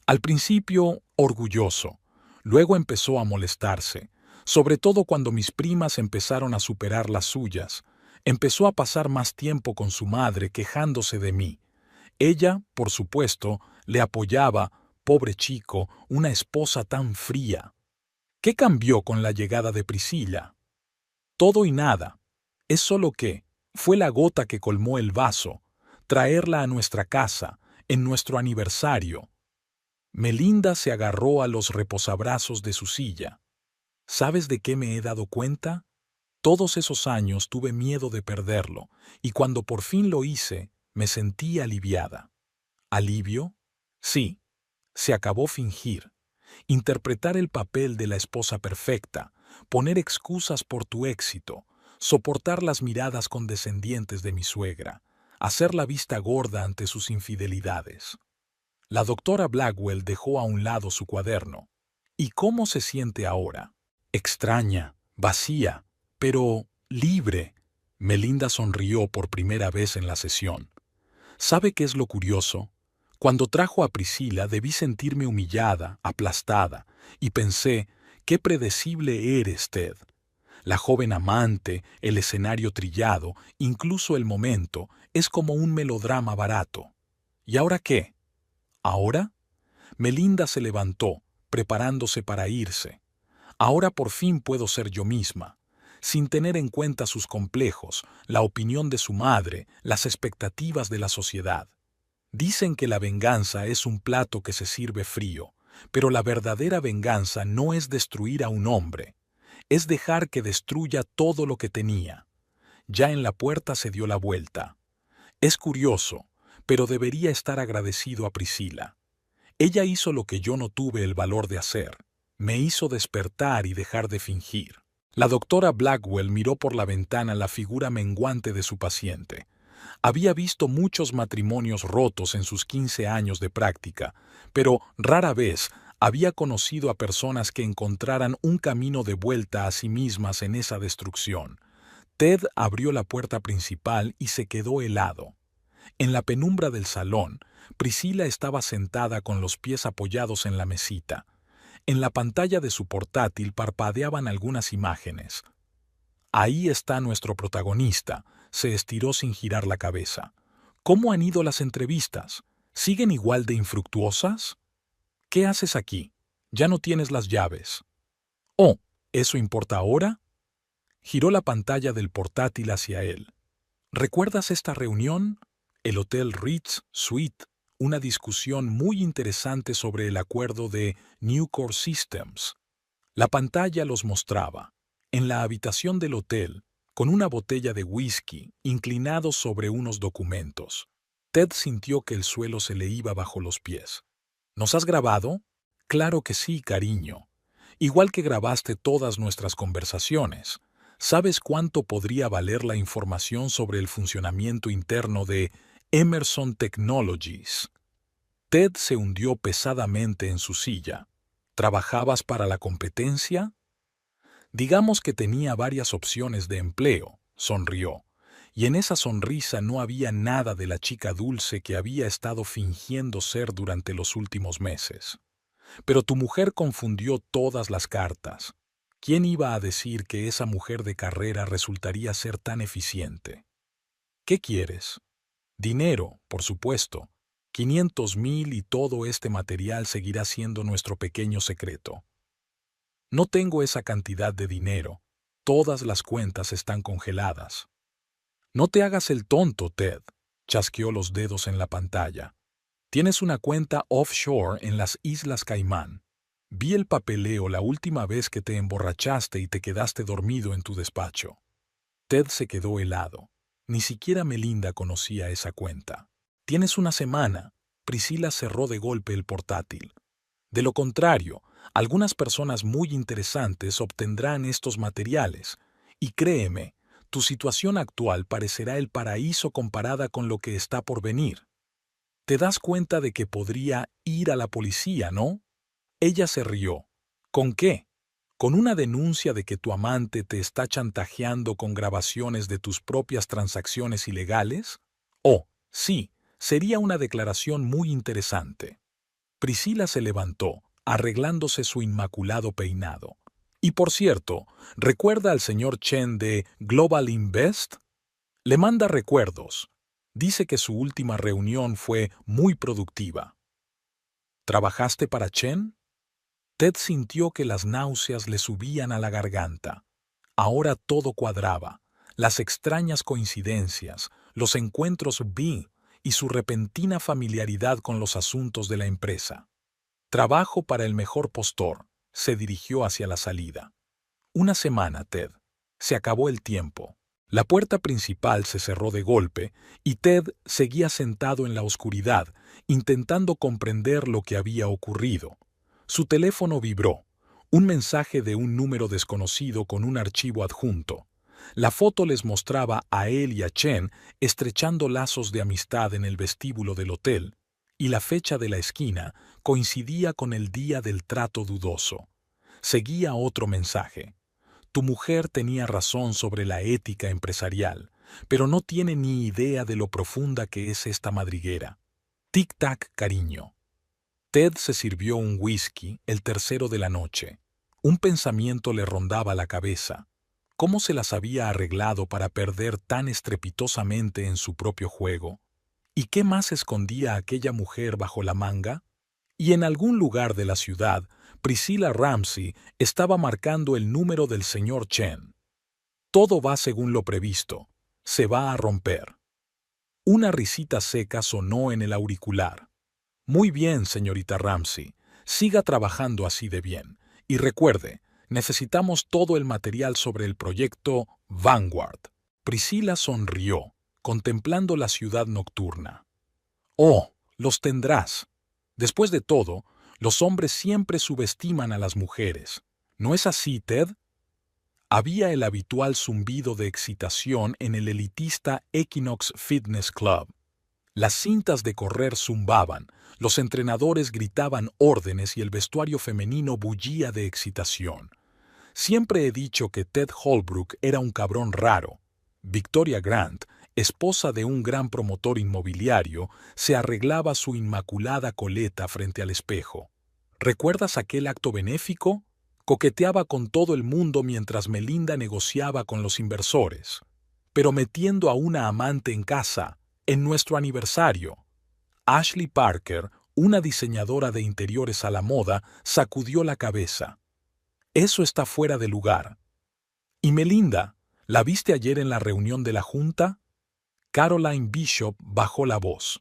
Al principio, orgulloso. Luego empezó a molestarse, sobre todo cuando mis primas empezaron a superar las suyas. Empezó a pasar más tiempo con su madre quejándose de mí. Ella, por supuesto, le apoyaba, pobre chico, una esposa tan fría. ¿Qué cambió con la llegada de Priscilla? Todo y nada. Es solo que fue la gota que colmó el vaso, traerla a nuestra casa, en nuestro aniversario. Melinda se agarró a los reposabrazos de su silla. ¿Sabes de qué me he dado cuenta? Todos esos años tuve miedo de perderlo, y cuando por fin lo hice, me sentí aliviada. ¿Alivio? Sí. Se acabó fingir. Interpretar el papel de la esposa perfecta, poner excusas por tu éxito, soportar las miradas condescendientes de mi suegra, hacer la vista gorda ante sus infidelidades. La doctora Blackwell dejó a un lado su cuaderno. ¿Y cómo se siente ahora? Extraña, vacía, pero libre. Melinda sonrió por primera vez en la sesión. ¿Sabe qué es lo curioso? Cuando trajo a Priscilla debí sentirme humillada, aplastada, y pensé, qué predecible eres, Ted. La joven amante, el escenario trillado, incluso el momento, es como un melodrama barato. ¿Y ahora qué? ¿Ahora? Melinda se levantó, preparándose para irse. Ahora por fin puedo ser yo misma, sin tener en cuenta sus complejos, la opinión de su madre, las expectativas de la sociedad. Dicen que la venganza es un plato que se sirve frío, pero la verdadera venganza no es destruir a un hombre, es dejar que destruya todo lo que tenía. Ya en la puerta se dio la vuelta. Es curioso, pero debería estar agradecido a Priscila. Ella hizo lo que yo no tuve el valor de hacer. Me hizo despertar y dejar de fingir. La doctora Blackwell miró por la ventana la figura menguante de su paciente. Había visto muchos matrimonios rotos en sus 15 años de práctica, pero rara vez había conocido a personas que encontraran un camino de vuelta a sí mismas en esa destrucción. Ted abrió la puerta principal y se quedó helado. En la penumbra del salón, Priscila estaba sentada con los pies apoyados en la mesita. En la pantalla de su portátil parpadeaban algunas imágenes. Ahí está nuestro protagonista, se estiró sin girar la cabeza. ¿Cómo han ido las entrevistas? ¿Siguen igual de infructuosas? ¿Qué haces aquí? Ya no tienes las llaves. Oh, ¿eso importa ahora? Giró la pantalla del portátil hacia él. ¿Recuerdas esta reunión? El Hotel Ritz Suite, una discusión muy interesante sobre el acuerdo de Nucor Systems. La pantalla los mostraba. En la habitación del hotel, con una botella de whisky, inclinados sobre unos documentos. Ted sintió que el suelo se le iba bajo los pies. ¿Nos has grabado? Claro que sí, cariño. Igual que grabaste todas nuestras conversaciones. ¿Sabes cuánto podría valer la información sobre el funcionamiento interno de Emerson Technologies? Ted se hundió pesadamente en su silla. ¿Trabajabas para la competencia? Digamos que tenía varias opciones de empleo, sonrió, y en esa sonrisa no había nada de la chica dulce que había estado fingiendo ser durante los últimos meses. Pero tu mujer confundió todas las cartas. ¿Quién iba a decir que esa mujer de carrera resultaría ser tan eficiente? ¿Qué quieres? Dinero, por supuesto. 500,000 y todo este material seguirá siendo nuestro pequeño secreto. No tengo esa cantidad de dinero. Todas las cuentas están congeladas. No te hagas el tonto, Ted. Chasqueó los dedos en la pantalla. Tienes una cuenta offshore en las Islas Caimán. Vi el papeleo la última vez que te emborrachaste y te quedaste dormido en tu despacho. Ted se quedó helado. Ni siquiera Melinda conocía esa cuenta. Tienes una semana. Priscila cerró de golpe el portátil. De lo contrario, algunas personas muy interesantes obtendrán estos materiales. Y créeme, tu situación actual parecerá el paraíso comparada con lo que está por venir. Te das cuenta de que podría ir a la policía, ¿no? Ella se rió. ¿Con qué? ¿Con una denuncia de que tu amante te está chantajeando con grabaciones de tus propias transacciones ilegales? Oh, sí, sería una declaración muy interesante. Priscila se levantó, arreglándose su inmaculado peinado. Y por cierto, ¿recuerda al señor Chen de Global Invest? Le manda recuerdos. Dice que su última reunión fue muy productiva. ¿Trabajaste para Chen? Ted sintió que las náuseas le subían a la garganta. Ahora todo cuadraba. Las extrañas coincidencias, los encuentros y su repentina familiaridad con los asuntos de la empresa. Trabajo para el mejor postor. Se dirigió hacia la salida. Una semana, Ted. Se acabó el tiempo. La puerta principal se cerró de golpe y Ted seguía sentado en la oscuridad, intentando comprender lo que había ocurrido. Su teléfono vibró. Un mensaje de un número desconocido con un archivo adjunto. La foto les mostraba a él y a Chen estrechando lazos de amistad en el vestíbulo del hotel, y la fecha de la esquina coincidía con el día del trato dudoso. Seguía otro mensaje. Tu mujer tenía razón sobre la ética empresarial, pero no tiene ni idea de lo profunda que es esta madriguera. Tic-tac, cariño. Ted se sirvió un whisky, el tercero de la noche. Un pensamiento le rondaba la cabeza. ¿Cómo se las había arreglado para perder tan estrepitosamente en su propio juego? ¿Y qué más escondía aquella mujer bajo la manga? Y en algún lugar de la ciudad, Priscilla Ramsey estaba marcando el número del señor Chen. Todo va según lo previsto. Se va a romper. Una risita seca sonó en el auricular. Muy bien, señorita Ramsey. Siga trabajando así de bien. Y recuerde, necesitamos todo el material sobre el proyecto Vanguard. Priscilla sonrió, contemplando la ciudad nocturna. Oh, los tendrás. Después de todo, los hombres siempre subestiman a las mujeres. ¿No es así, Ted? Había el habitual zumbido de excitación en el elitista Equinox Fitness Club. Las cintas de correr zumbaban, los entrenadores gritaban órdenes y el vestuario femenino bullía de excitación. Siempre he dicho que Ted Holbrook era un cabrón raro. Victoria Grant, esposa de un gran promotor inmobiliario, se arreglaba su inmaculada coleta frente al espejo. ¿Recuerdas aquel acto benéfico? Coqueteaba con todo el mundo mientras Melinda negociaba con los inversores. Pero metiendo a una amante en casa, en nuestro aniversario. Ashley Parker, una diseñadora de interiores a la moda, sacudió la cabeza. Eso está fuera de lugar. ¿Y Melinda? ¿La viste ayer en la reunión de la junta? Caroline Bishop bajó la voz.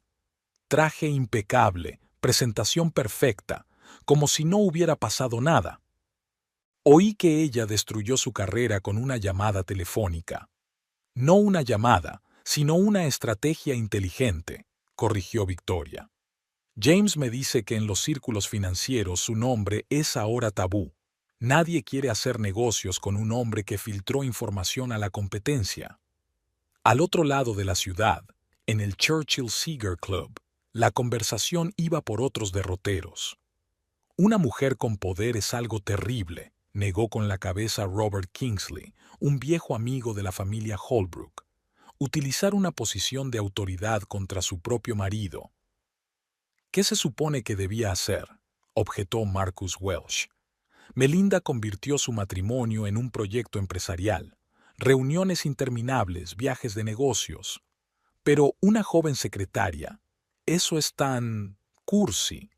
Traje impecable, presentación perfecta, como si no hubiera pasado nada. Oí que ella destruyó su carrera con una llamada telefónica. No una llamada, sino una estrategia inteligente, corrigió Victoria. James me dice que en los círculos financieros su nombre es ahora tabú. Nadie quiere hacer negocios con un hombre que filtró información a la competencia. Al otro lado de la ciudad, en el Churchill Cigar Club, la conversación iba por otros derroteros. Una mujer con poder es algo terrible, negó con la cabeza Robert Kingsley, un viejo amigo de la familia Holbrook. Utilizar una posición de autoridad contra su propio marido. ¿Qué se supone que debía hacer?, objetó Marcus Welsh. Melinda convirtió su matrimonio en un proyecto empresarial, reuniones interminables, viajes de negocios. Pero una joven secretaria, eso es tan cursi.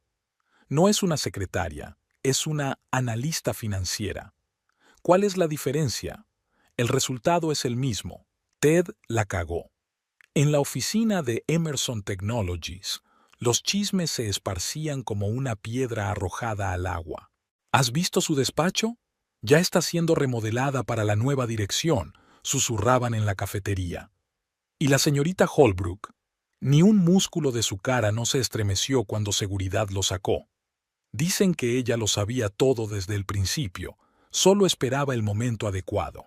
No es una secretaria, es una analista financiera. ¿Cuál es la diferencia? El resultado es el mismo. Ted la cagó. En la oficina de Emerson Technologies, los chismes se esparcían como una piedra arrojada al agua. ¿Has visto su despacho? Ya está siendo remodelada para la nueva dirección, susurraban en la cafetería. ¿Y la señorita Holbrook? Ni un músculo de su cara no se estremeció cuando seguridad lo sacó. Dicen que ella lo sabía todo desde el principio, solo esperaba el momento adecuado.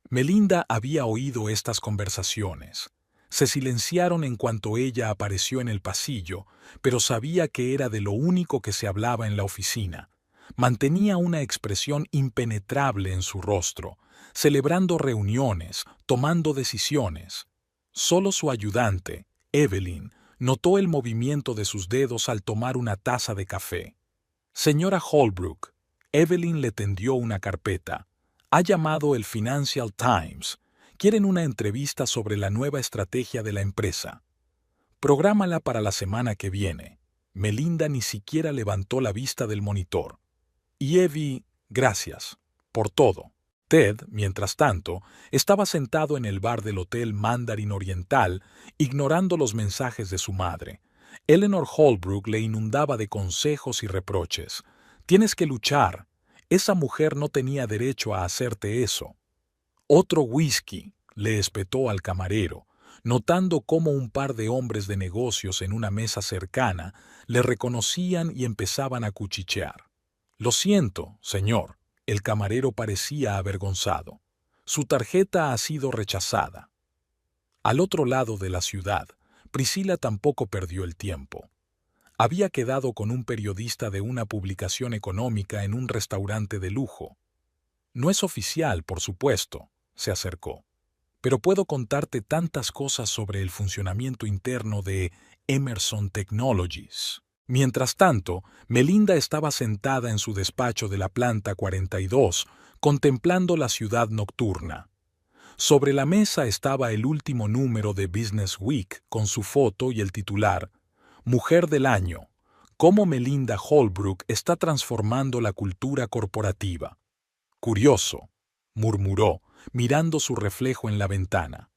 Melinda había oído estas conversaciones. Se silenciaron en cuanto ella apareció en el pasillo, pero sabía que era de lo único que se hablaba en la oficina. Mantenía una expresión impenetrable en su rostro, celebrando reuniones, tomando decisiones. Solo su ayudante, Evelyn, notó el movimiento de sus dedos al tomar una taza de café. Señora Holbrook, Evelyn le tendió una carpeta. Ha llamado el Financial Times. Quieren una entrevista sobre la nueva estrategia de la empresa. Prográmala para la semana que viene. Melinda ni siquiera levantó la vista del monitor. Y Evie, gracias por todo. Ted, mientras tanto, estaba sentado en el bar del Hotel Mandarin Oriental, ignorando los mensajes de su madre. Eleanor Holbrook le inundaba de consejos y reproches. Tienes que luchar. Esa mujer no tenía derecho a hacerte eso. Otro whisky, le espetó al camarero, notando cómo un par de hombres de negocios en una mesa cercana le reconocían y empezaban a cuchichear. Lo siento, señor. El camarero parecía avergonzado. Su tarjeta ha sido rechazada. Al otro lado de la ciudad, Priscilla tampoco perdió el tiempo. Había quedado con un periodista de una publicación económica en un restaurante de lujo. No es oficial, por supuesto, se acercó. Pero puedo contarte tantas cosas sobre el funcionamiento interno de Emerson Technologies. Mientras tanto, Melinda estaba sentada en su despacho de la planta 42, contemplando la ciudad nocturna. Sobre la mesa estaba el último número de Business Week con su foto y el titular, Mujer del Año, cómo Melinda Holbrook está transformando la cultura corporativa. Curioso, murmuró, mirando su reflejo en la ventana.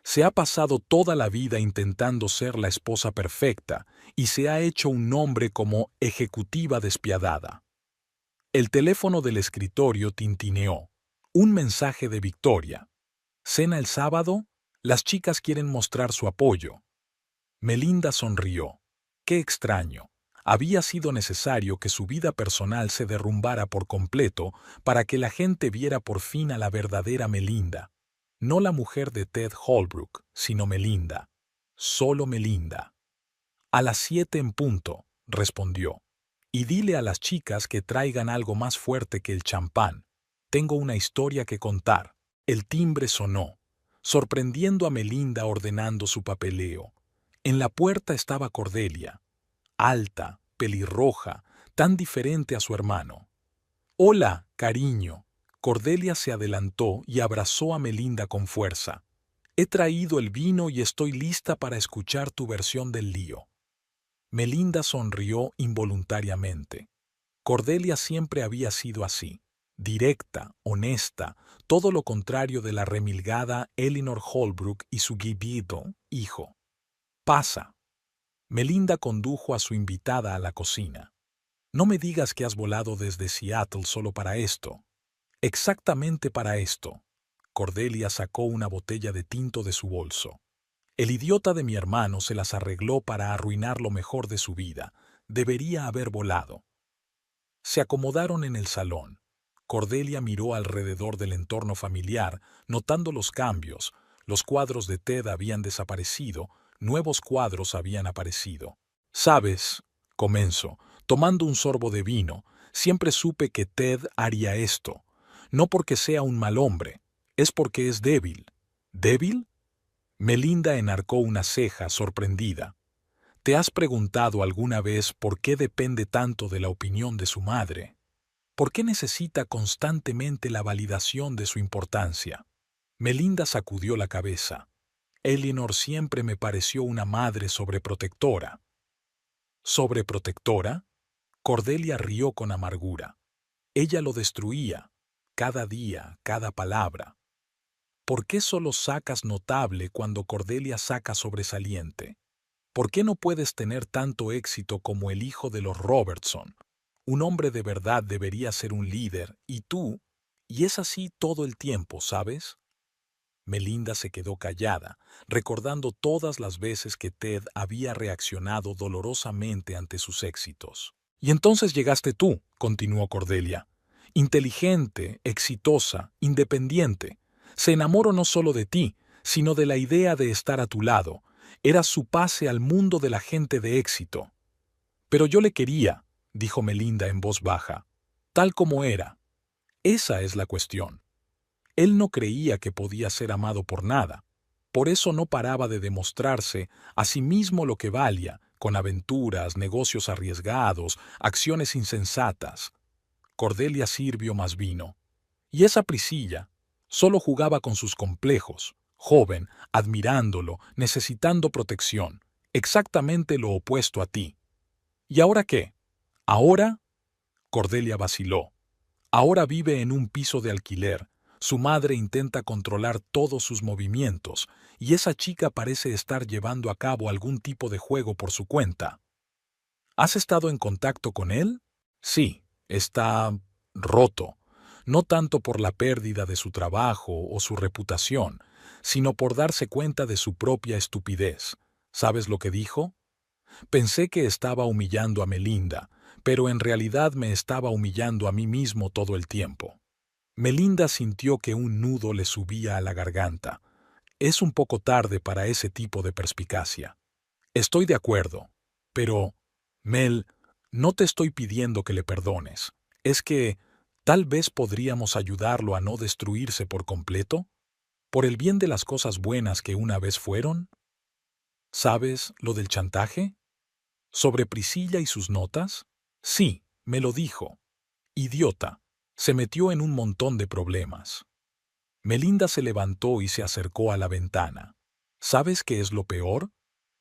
Se ha pasado toda la vida intentando ser la esposa perfecta y se ha hecho un nombre como ejecutiva despiadada. El teléfono del escritorio tintineó. Un mensaje de Victoria. ¿Cena el sábado? Las chicas quieren mostrar su apoyo. Melinda sonrió. Qué extraño. Había sido necesario que su vida personal se derrumbara por completo para que la gente viera por fin a la verdadera Melinda. No la mujer de Ted Holbrook, sino Melinda. Solo Melinda. A las 7 en punto, respondió. Y dile a las chicas que traigan algo más fuerte que el champán. Tengo una historia que contar. El timbre sonó, sorprendiendo a Melinda ordenando su papeleo. En la puerta estaba Cordelia, alta, pelirroja, tan diferente a su hermano. «Hola, cariño». Cordelia se adelantó y abrazó a Melinda con fuerza. «He traído el vino y estoy lista para escuchar tu versión del lío». Melinda sonrió involuntariamente. Cordelia siempre había sido así, directa, honesta, todo lo contrario de la remilgada Eleanor Holbrook y su guibido hijo. «Pasa». Melinda condujo a su invitada a la cocina. «No me digas que has volado desde Seattle solo para esto». «Exactamente para esto». Cordelia sacó una botella de tinto de su bolso. «El idiota de mi hermano se las arregló para arruinar lo mejor de su vida. Debería haber volado». Se acomodaron en el salón. Cordelia miró alrededor del entorno familiar, notando los cambios. Los cuadros de Ted habían desaparecido, nuevos cuadros habían aparecido. «¿Sabes?», comenzó, tomando un sorbo de vino, «siempre supe que Ted haría esto. No porque sea un mal hombre, es porque es débil». «¿Débil?». Melinda enarcó una ceja, sorprendida. ¿Te has preguntado alguna vez por qué depende tanto de la opinión de su madre? ¿Por qué necesita constantemente la validación de su importancia? Melinda sacudió la cabeza. Eleanor siempre me pareció una madre sobreprotectora. ¿Sobreprotectora? Cordelia rió con amargura. Ella lo destruía, cada día, cada palabra. ¿Por qué solo sacas notable cuando Cordelia saca sobresaliente? ¿Por qué no puedes tener tanto éxito como el hijo de los Robertson? Un hombre de verdad debería ser un líder, y tú, y es así todo el tiempo, ¿sabes? Melinda se quedó callada, recordando todas las veces que Ted había reaccionado dolorosamente ante sus éxitos. «Y entonces llegaste tú», continuó Cordelia. «Inteligente, exitosa, independiente. Se enamoró no solo de ti, sino de la idea de estar a tu lado. Eras su pase al mundo de la gente de éxito». «Pero yo le quería», dijo Melinda en voz baja, «tal como era. Esa es la cuestión». Él no creía que podía ser amado por nada. Por eso no paraba de demostrarse a sí mismo lo que valía, con aventuras, negocios arriesgados, acciones insensatas. Cordelia sirvió más vino. Y esa Priscilla solo jugaba con sus complejos, joven, admirándolo, necesitando protección, exactamente lo opuesto a ti. ¿Y ahora qué? ¿Ahora? Cordelia vaciló. Ahora vive en un piso de alquiler. Su madre intenta controlar todos sus movimientos, y esa chica parece estar llevando a cabo algún tipo de juego por su cuenta. ¿Has estado en contacto con él? Sí, está roto, no tanto por la pérdida de su trabajo o su reputación, sino por darse cuenta de su propia estupidez. ¿Sabes lo que dijo? Pensé que estaba humillando a Melinda, pero en realidad me estaba humillando a mí mismo todo el tiempo. Melinda sintió que un nudo le subía a la garganta. Es un poco tarde para ese tipo de perspicacia. Estoy de acuerdo, pero, Mel, no te estoy pidiendo que le perdones. Es que tal vez podríamos ayudarlo a no destruirse por completo, por el bien de las cosas buenas que una vez fueron. ¿Sabes lo del chantaje? ¿Sobre Priscilla y sus notas? Sí, me lo dijo. Idiota. Se metió en un montón de problemas. Melinda se levantó y se acercó a la ventana. ¿Sabes qué es lo peor?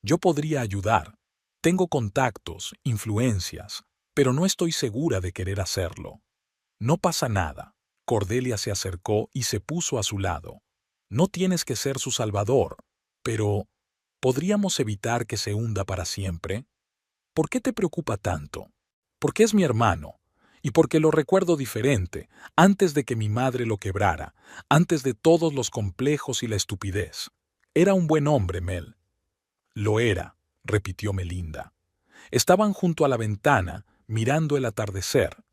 Yo podría ayudar. Tengo contactos, influencias, pero no estoy segura de querer hacerlo. No pasa nada. Cordelia se acercó y se puso a su lado. No tienes que ser su salvador, pero ¿podríamos evitar que se hunda para siempre? ¿Por qué te preocupa tanto? Porque es mi hermano, y porque lo recuerdo diferente, antes de que mi madre lo quebrara, antes de todos los complejos y la estupidez. Era un buen hombre, Mel. Lo era, repitió Melinda. Estaban junto a la ventana, mirando el atardecer.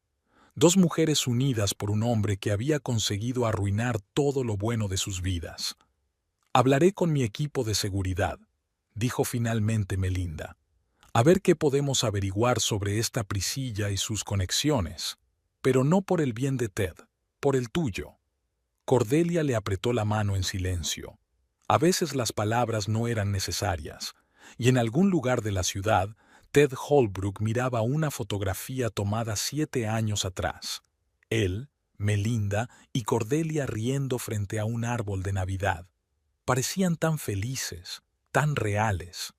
Dos mujeres unidas por un hombre que había conseguido arruinar todo lo bueno de sus vidas. Hablaré con mi equipo de seguridad, dijo finalmente Melinda. A ver qué podemos averiguar sobre esta Priscilla y sus conexiones. Pero no por el bien de Ted, por el tuyo. Cordelia le apretó la mano en silencio. A veces las palabras no eran necesarias, y en algún lugar de la ciudad, Ted Holbrook miraba una fotografía tomada 7 años atrás. Él, Melinda y Cordelia riendo frente a un árbol de Navidad. Parecían tan felices, tan reales.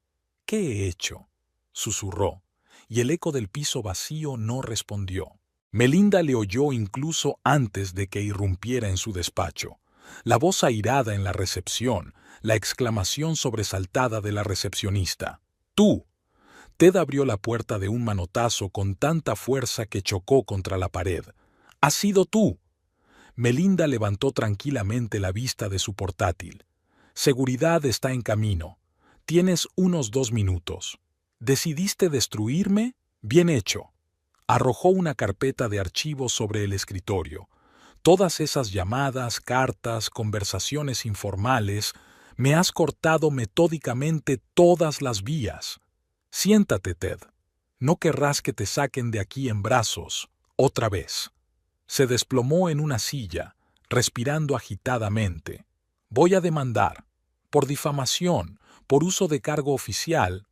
¿Qué he hecho?, susurró, y el eco del piso vacío no respondió. Melinda le oyó incluso antes de que irrumpiera en su despacho. La voz airada en la recepción, la exclamación sobresaltada de la recepcionista. ¡Tú! Ted abrió la puerta de un manotazo con tanta fuerza que chocó contra la pared. ¡Has sido tú! Melinda levantó tranquilamente la vista de su portátil. Seguridad está en camino. Tienes unos 2 minutos. ¿Decidiste destruirme? Bien hecho. Arrojó una carpeta de archivos sobre el escritorio. Todas esas llamadas, cartas, conversaciones informales, me has cortado metódicamente todas las vías. Siéntate, Ted. No querrás que te saquen de aquí en brazos, otra vez. Se desplomó en una silla, respirando agitadamente. Voy a demandar. Por difamación, por uso de cargo oficial.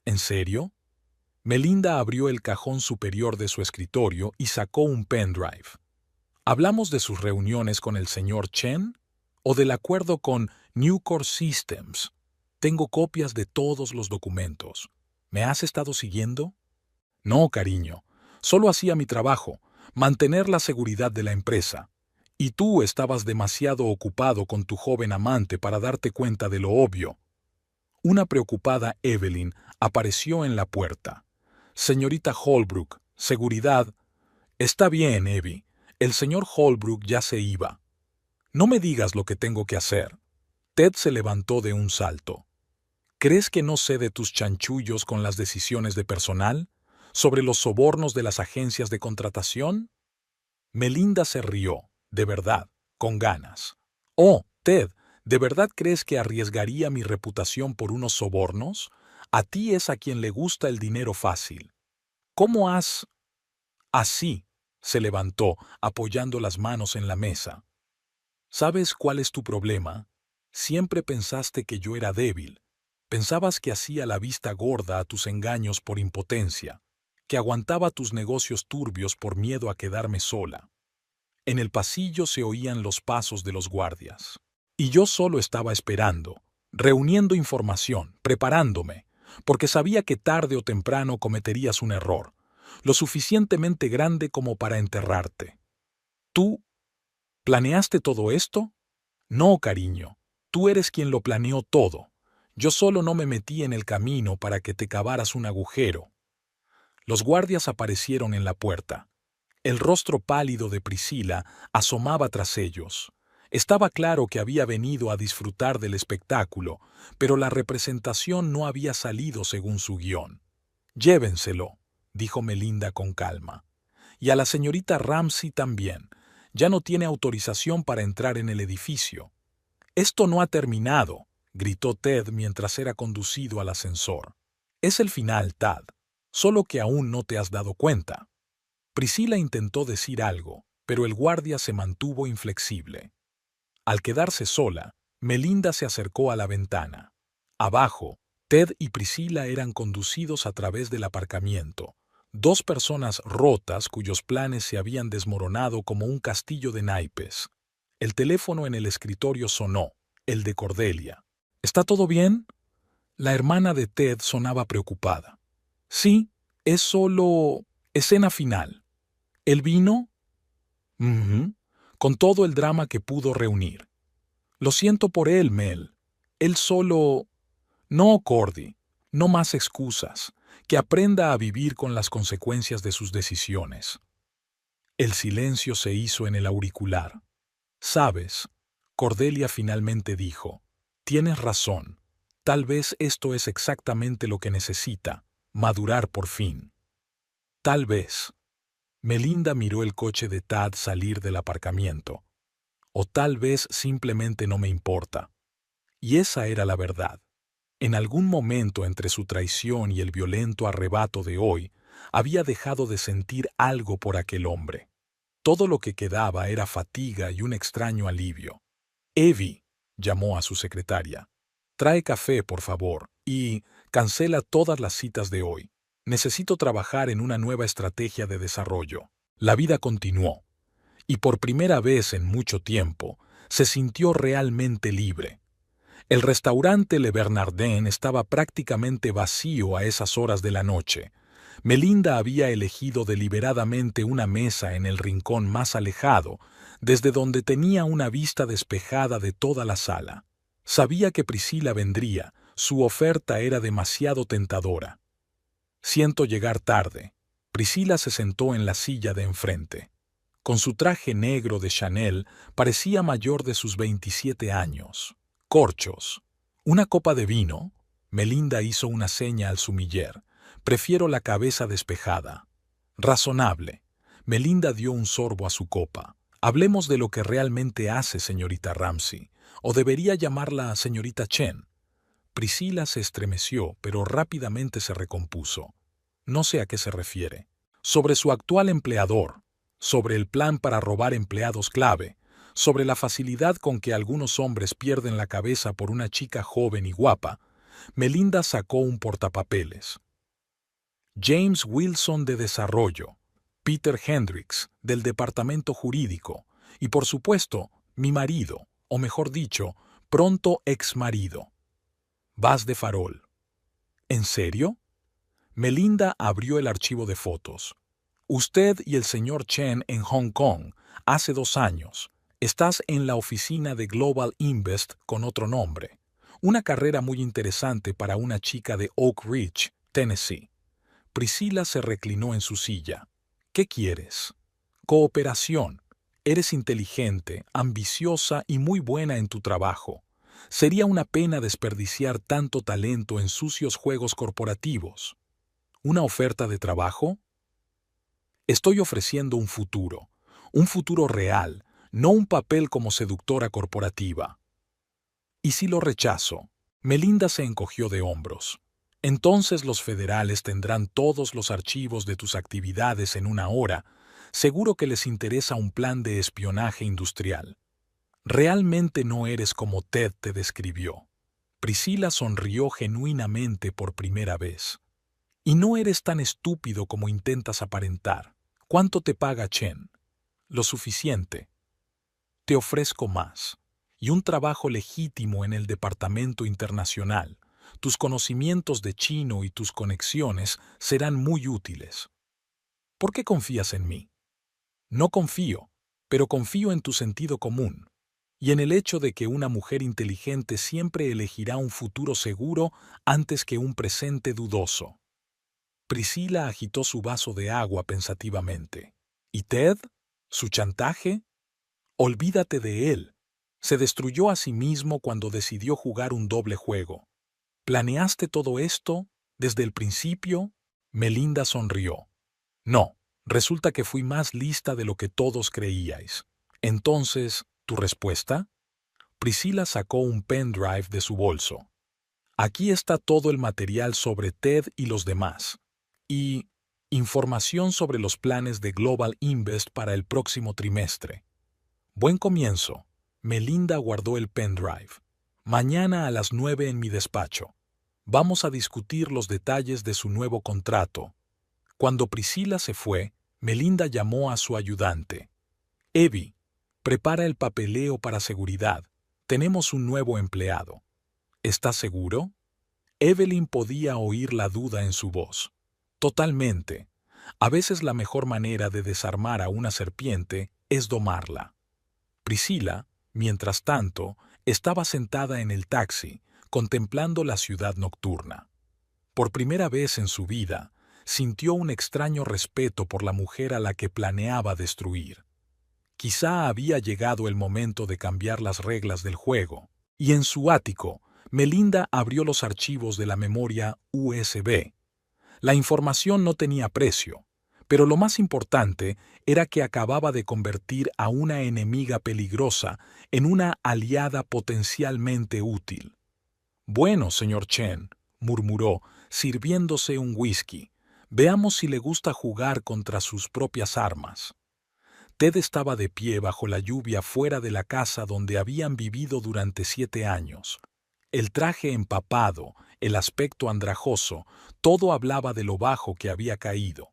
¿En serio? Melinda abrió el cajón superior de su escritorio y sacó un pendrive. ¿Hablamos de sus reuniones con el señor Chen? ¿O del acuerdo con Nucor Systems? Tengo copias de todos los documentos. ¿Me has estado siguiendo? No, cariño. Solo hacía mi trabajo, mantener la seguridad de la empresa. Y tú estabas demasiado ocupado con tu joven amante para darte cuenta de lo obvio. Una preocupada Evelyn apareció en la puerta. Señorita Holbrook, seguridad. Está bien, Evie. El señor Holbrook ya se iba. No me digas lo que tengo que hacer. Ted se levantó de un salto. ¿Crees que no sé de tus chanchullos con las decisiones de personal? ¿Sobre los sobornos de las agencias de contratación? Melinda se rió, de verdad, con ganas. Oh, Ted, ¿de verdad crees que arriesgaría mi reputación por unos sobornos? A ti es a quien le gusta el dinero fácil. ¿Cómo has...? Así, se levantó, apoyando las manos en la mesa. ¿Sabes cuál es tu problema? Siempre pensaste que yo era débil. Pensabas que hacía la vista gorda a tus engaños por impotencia, que aguantaba tus negocios turbios por miedo a quedarme sola. En el pasillo se oían los pasos de los guardias. Y yo solo estaba esperando, reuniendo información, preparándome, porque sabía que tarde o temprano cometerías un error, lo suficientemente grande como para enterrarte. ¿Tú planeaste todo esto? No, cariño, tú eres quien lo planeó todo. Yo solo no me metí en el camino para que te cavaras un agujero. Los guardias aparecieron en la puerta. El rostro pálido de Priscila asomaba tras ellos. Estaba claro que había venido a disfrutar del espectáculo, pero la representación no había salido según su guión. Llévenselo, dijo Melinda con calma. Y a la señorita Ramsey también. Ya no tiene autorización para entrar en el edificio. Esto no ha terminado, gritó Ted mientras era conducido al ascensor. Es el final, Tad. Solo que aún no te has dado cuenta. Priscila intentó decir algo, pero el guardia se mantuvo inflexible. Al quedarse sola, Melinda se acercó a la ventana. Abajo, Ted y Priscila eran conducidos a través del aparcamiento. 2 personas rotas cuyos planes se habían desmoronado como un castillo de naipes. El teléfono en el escritorio sonó, el de Cordelia. ¿Está todo bien? La hermana de Ted sonaba preocupada. Sí, es solo escena final. ¿El vino? Ujú. Con todo el drama que pudo reunir. Lo siento por él, Mel. Él solo... No, Cordy. No más excusas. Que aprenda a vivir con las consecuencias de sus decisiones. El silencio se hizo en el auricular. Sabes, Cordelia finalmente dijo, tienes razón. Tal vez esto es exactamente lo que necesita, madurar por fin. Tal vez. Melinda miró el coche de Tad salir del aparcamiento. O tal vez simplemente no me importa. Y esa era la verdad. En algún momento entre su traición y el violento arrebato de hoy, había dejado de sentir algo por aquel hombre. Todo lo que quedaba era fatiga y un extraño alivio. Evie, llamó a su secretaria. Trae café, por favor, y cancela todas las citas de hoy. Necesito trabajar en una nueva estrategia de desarrollo. La vida continuó, y por primera vez en mucho tiempo, se sintió realmente libre. El restaurante Le Bernardin estaba prácticamente vacío a esas horas de la noche. Melinda había elegido deliberadamente una mesa en el rincón más alejado, desde donde tenía una vista despejada de toda la sala. Sabía que Priscila vendría, su oferta era demasiado tentadora. Siento llegar tarde. Priscila se sentó en la silla de enfrente. Con su traje negro de Chanel, parecía mayor de sus 27 años. Corchos. ¿Una copa de vino? Melinda hizo una seña al sumiller. Prefiero la cabeza despejada. Razonable. Melinda dio un sorbo a su copa. Hablemos de lo que realmente hace, señorita Ramsey. ¿O debería llamarla señorita Chen? Priscila se estremeció, pero rápidamente se recompuso. No sé a qué se refiere. Sobre su actual empleador, sobre el plan para robar empleados clave, sobre la facilidad con que algunos hombres pierden la cabeza por una chica joven y guapa, Melinda sacó un portapapeles. James Wilson de Desarrollo, Peter Hendricks del Departamento Jurídico y, por supuesto, mi marido, o mejor dicho, pronto exmarido. Vas de farol. ¿En serio? Melinda abrió el archivo de fotos. Usted y el señor Chen en Hong Kong, hace 2 años. Estás en la oficina de Global Invest con otro nombre. Una carrera muy interesante para una chica de Oak Ridge, Tennessee. Priscila se reclinó en su silla. ¿Qué quieres? Cooperación. Eres inteligente, ambiciosa y muy buena en tu trabajo. Sería una pena desperdiciar tanto talento en sucios juegos corporativos. ¿Una oferta de trabajo? Estoy ofreciendo un futuro real, no un papel como seductora corporativa. ¿Y si lo rechazo? Melinda se encogió de hombros. Entonces los federales tendrán todos los archivos de tus actividades en 1 hora. Seguro que les interesa un plan de espionaje industrial. Realmente no eres como Ted te describió. Priscila sonrió genuinamente por primera vez. Y no eres tan estúpido como intentas aparentar. ¿Cuánto te paga Chen? Lo suficiente. Te ofrezco más. Y un trabajo legítimo en el departamento internacional. Tus conocimientos de chino y tus conexiones serán muy útiles. ¿Por qué confías en mí? No confío, pero confío en tu sentido común. Y en el hecho de que una mujer inteligente siempre elegirá un futuro seguro antes que un presente dudoso. Priscila agitó su vaso de agua pensativamente. ¿Y Ted? ¿Su chantaje? Olvídate de él. Se destruyó a sí mismo cuando decidió jugar un doble juego. ¿Planeaste todo esto desde el principio? Melinda sonrió. No, resulta que fui más lista de lo que todos creíais. Entonces, ¿tu respuesta? Priscila sacó un pendrive de su bolso. Aquí está todo el material sobre Ted y los demás. Y información sobre los planes de Global Invest para el próximo trimestre. Buen comienzo. Melinda guardó el pendrive. Mañana a las 9 en mi despacho. Vamos a discutir los detalles de su nuevo contrato. Cuando Priscila se fue, Melinda llamó a su ayudante. Evie, prepara el papeleo para seguridad. Tenemos un nuevo empleado. ¿Estás seguro? Evelyn podía oír la duda en su voz. Totalmente. A veces la mejor manera de desarmar a una serpiente es domarla. Priscila, mientras tanto, estaba sentada en el taxi, contemplando la ciudad nocturna. Por primera vez en su vida, sintió un extraño respeto por la mujer a la que planeaba destruir. Quizá había llegado el momento de cambiar las reglas del juego, y en su ático, Melinda abrió los archivos de la memoria USB. La información no tenía precio, pero lo más importante era que acababa de convertir a una enemiga peligrosa en una aliada potencialmente útil. Bueno, señor Chen, murmuró, sirviéndose un whisky, veamos si le gusta jugar contra sus propias armas. Ted estaba de pie bajo la lluvia fuera de la casa donde habían vivido durante 7 años. El traje empapado, el aspecto andrajoso, todo hablaba de lo bajo que había caído.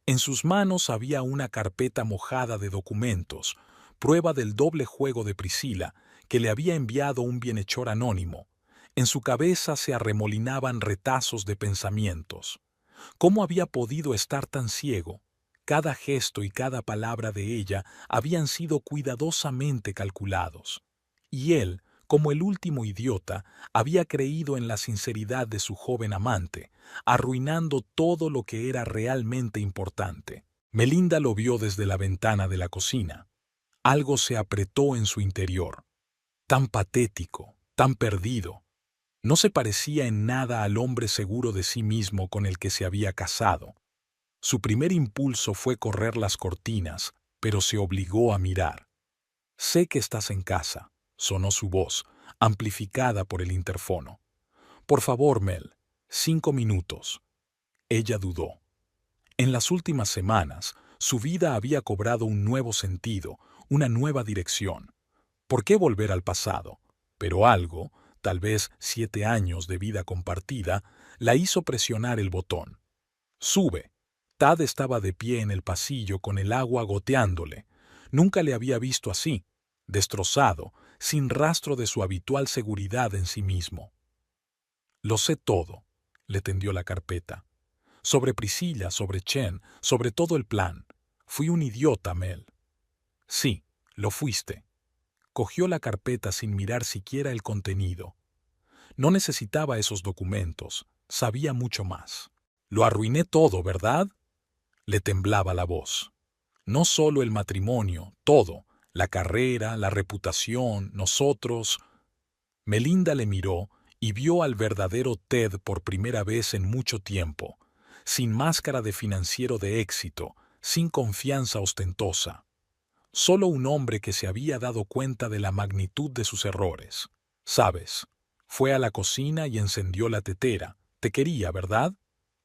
En sus manos había una carpeta mojada de documentos, prueba del doble juego de Priscila, que le había enviado un bienhechor anónimo. En su cabeza se arremolinaban retazos de pensamientos. ¿Cómo había podido estar tan ciego? Cada gesto y cada palabra de ella habían sido cuidadosamente calculados. Y él, como el último idiota, había creído en la sinceridad de su joven amante, arruinando todo lo que era realmente importante. Melinda lo vio desde la ventana de la cocina. Algo se apretó en su interior. Tan patético, tan perdido. No se parecía en nada al hombre seguro de sí mismo con el que se había casado. Su primer impulso fue correr las cortinas, pero se obligó a mirar. «Sé que estás en casa», sonó su voz, amplificada por el interfono. «Por favor, Mel, 5 minutos». Ella dudó. En las últimas semanas, su vida había cobrado un nuevo sentido, una nueva dirección. ¿Por qué volver al pasado? Pero algo, tal vez 7 años de vida compartida, la hizo presionar el botón. «Sube». Tad estaba de pie en el pasillo con el agua goteándole. Nunca le había visto así, destrozado, sin rastro de su habitual seguridad en sí mismo. «Lo sé todo», le tendió la carpeta. «Sobre Priscilla, sobre Chen, sobre todo el plan. Fui un idiota, Mel». «Sí, lo fuiste». Cogió la carpeta sin mirar siquiera el contenido. No necesitaba esos documentos, sabía mucho más. «Lo arruiné todo, ¿verdad?», le temblaba la voz. «No solo el matrimonio, todo, la carrera, la reputación, nosotros». Melinda le miró y vio al verdadero Ted por primera vez en mucho tiempo, sin máscara de financiero de éxito, sin confianza ostentosa. Solo un hombre que se había dado cuenta de la magnitud de sus errores. «¿Sabes? Fue a la cocina y encendió la tetera. Te quería, ¿verdad?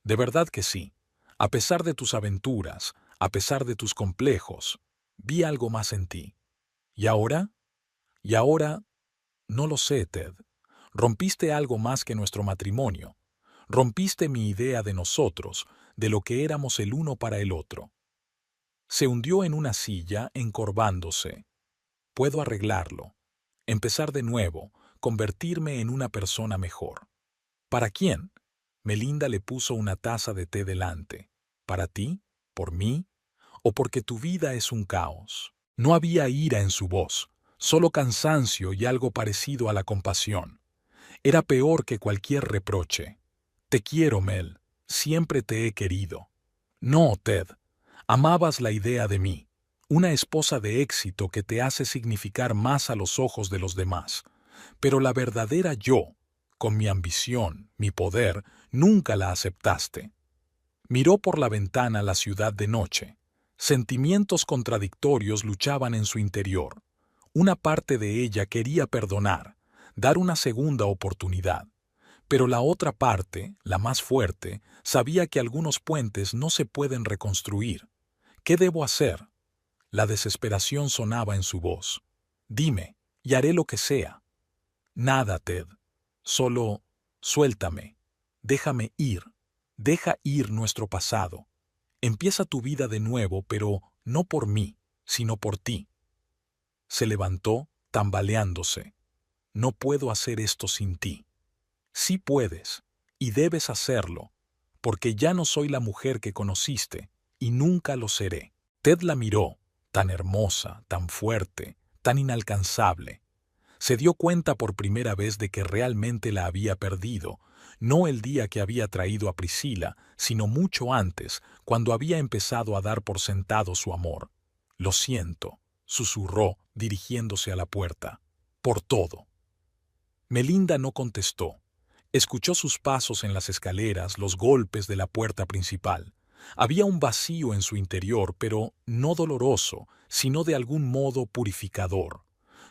De verdad que sí. A pesar de tus aventuras, a pesar de tus complejos, vi algo más en ti. ¿Y ahora? Y ahora, no lo sé, Ted. Rompiste algo más que nuestro matrimonio. Rompiste mi idea de nosotros, de lo que éramos el uno para el otro». Se hundió en una silla, encorvándose. «Puedo arreglarlo. Empezar de nuevo, convertirme en una persona mejor». «¿Para quién?». Melinda le puso una taza de té delante. «¿Para ti? ¿Por mí? ¿O porque tu vida es un caos?». No había ira en su voz, solo cansancio y algo parecido a la compasión. Era peor que cualquier reproche. «Te quiero, Mel. Siempre te he querido». «No, Ted. Amabas la idea de mí. Una esposa de éxito que te hace significar más a los ojos de los demás. Pero la verdadera yo, con mi ambición, mi poder, nunca la aceptaste». Miró por la ventana la ciudad de noche. Sentimientos contradictorios luchaban en su interior. Una parte de ella quería perdonar, dar una segunda oportunidad. Pero la otra parte, la más fuerte, sabía que algunos puentes no se pueden reconstruir. «¿Qué debo hacer?». La desesperación sonaba en su voz. «Dime, y haré lo que sea». «Nada, Ted. Solo, suéltame. Déjame ir. Deja ir nuestro pasado. Empieza tu vida de nuevo, pero no por mí, sino por ti». Se levantó, tambaleándose. «No puedo hacer esto sin ti». «Sí puedes, y debes hacerlo. porque ya no soy la mujer que conociste, y nunca lo seré. Ted la miró, tan hermosa, tan fuerte, tan inalcanzable. Se dio cuenta por primera vez de que realmente la había perdido, no el día que había traído a Priscila, sino mucho antes, cuando había empezado a dar por sentado su amor. «Lo siento», susurró, dirigiéndose a la puerta. «Por todo». Melinda no contestó. Escuchó sus pasos en las escaleras, los golpes de la puerta principal. Había un vacío en su interior, pero no doloroso, sino de algún modo purificador,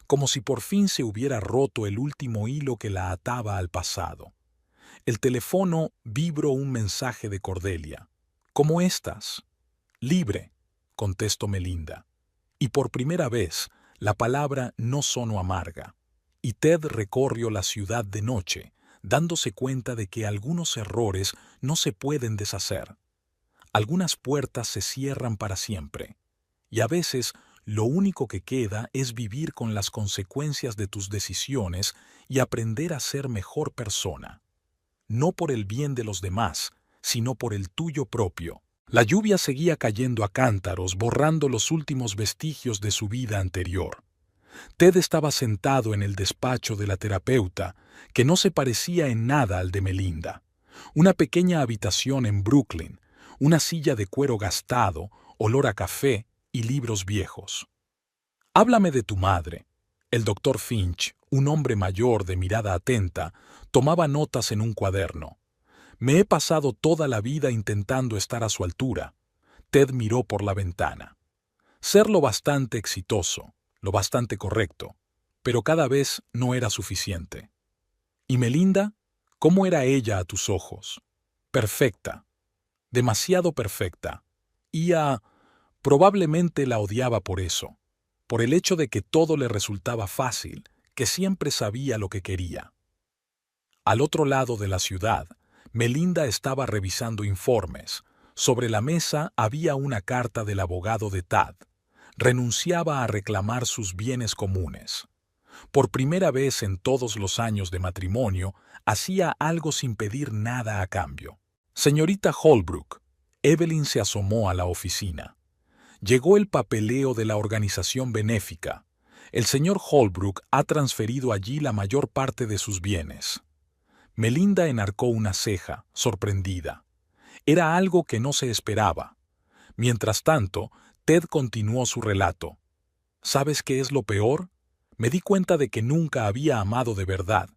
como si por fin se hubiera roto el último hilo que la ataba al pasado. El teléfono vibró un mensaje de Cordelia. «¿Cómo estás?» «Libre», contestó Melinda. Y por primera vez, la palabra no sonó amarga. Y Ted recorrió la ciudad de noche, dándose cuenta de que algunos errores no se pueden deshacer. Algunas puertas se cierran para siempre. Y a veces, lo único que queda es vivir con las consecuencias de tus decisiones y aprender a ser mejor persona. No por el bien de los demás, sino por el tuyo propio. La lluvia seguía cayendo a cántaros, borrando los últimos vestigios de su vida anterior. Ted estaba sentado en el despacho de la terapeuta, que no se parecía en nada al de Melinda. Una pequeña habitación en Brooklyn, una silla de cuero gastado, olor a café y libros viejos. «Háblame de tu madre». El doctor Finch, un hombre mayor de mirada atenta, tomaba notas en un cuaderno. «Me he pasado toda la vida intentando estar a su altura». Ted miró por la ventana. Ser lo bastante exitoso, lo bastante correcto, pero cada vez no era suficiente. ¿Y Melinda? ¿Cómo era ella a tus ojos? Perfecta, demasiado perfecta. Probablemente la odiaba por eso, por el hecho de que todo le resultaba fácil, que siempre sabía lo que quería. Al otro lado de la ciudad, Melinda estaba revisando informes. Sobre la mesa había una carta del abogado de Tad. Renunciaba a reclamar sus bienes comunes. Por primera vez en todos los años de matrimonio, hacía algo sin pedir nada a cambio. «Señorita Holbrook», Evelyn se asomó a la oficina. Llegó el papeleo de la organización benéfica. El señor Holbrook ha transferido allí la mayor parte de sus bienes. Melinda enarcó una ceja, sorprendida. Era algo que no se esperaba. Mientras tanto, Ted continuó su relato. «¿Sabes qué es lo peor? Me di cuenta de que nunca había amado de verdad,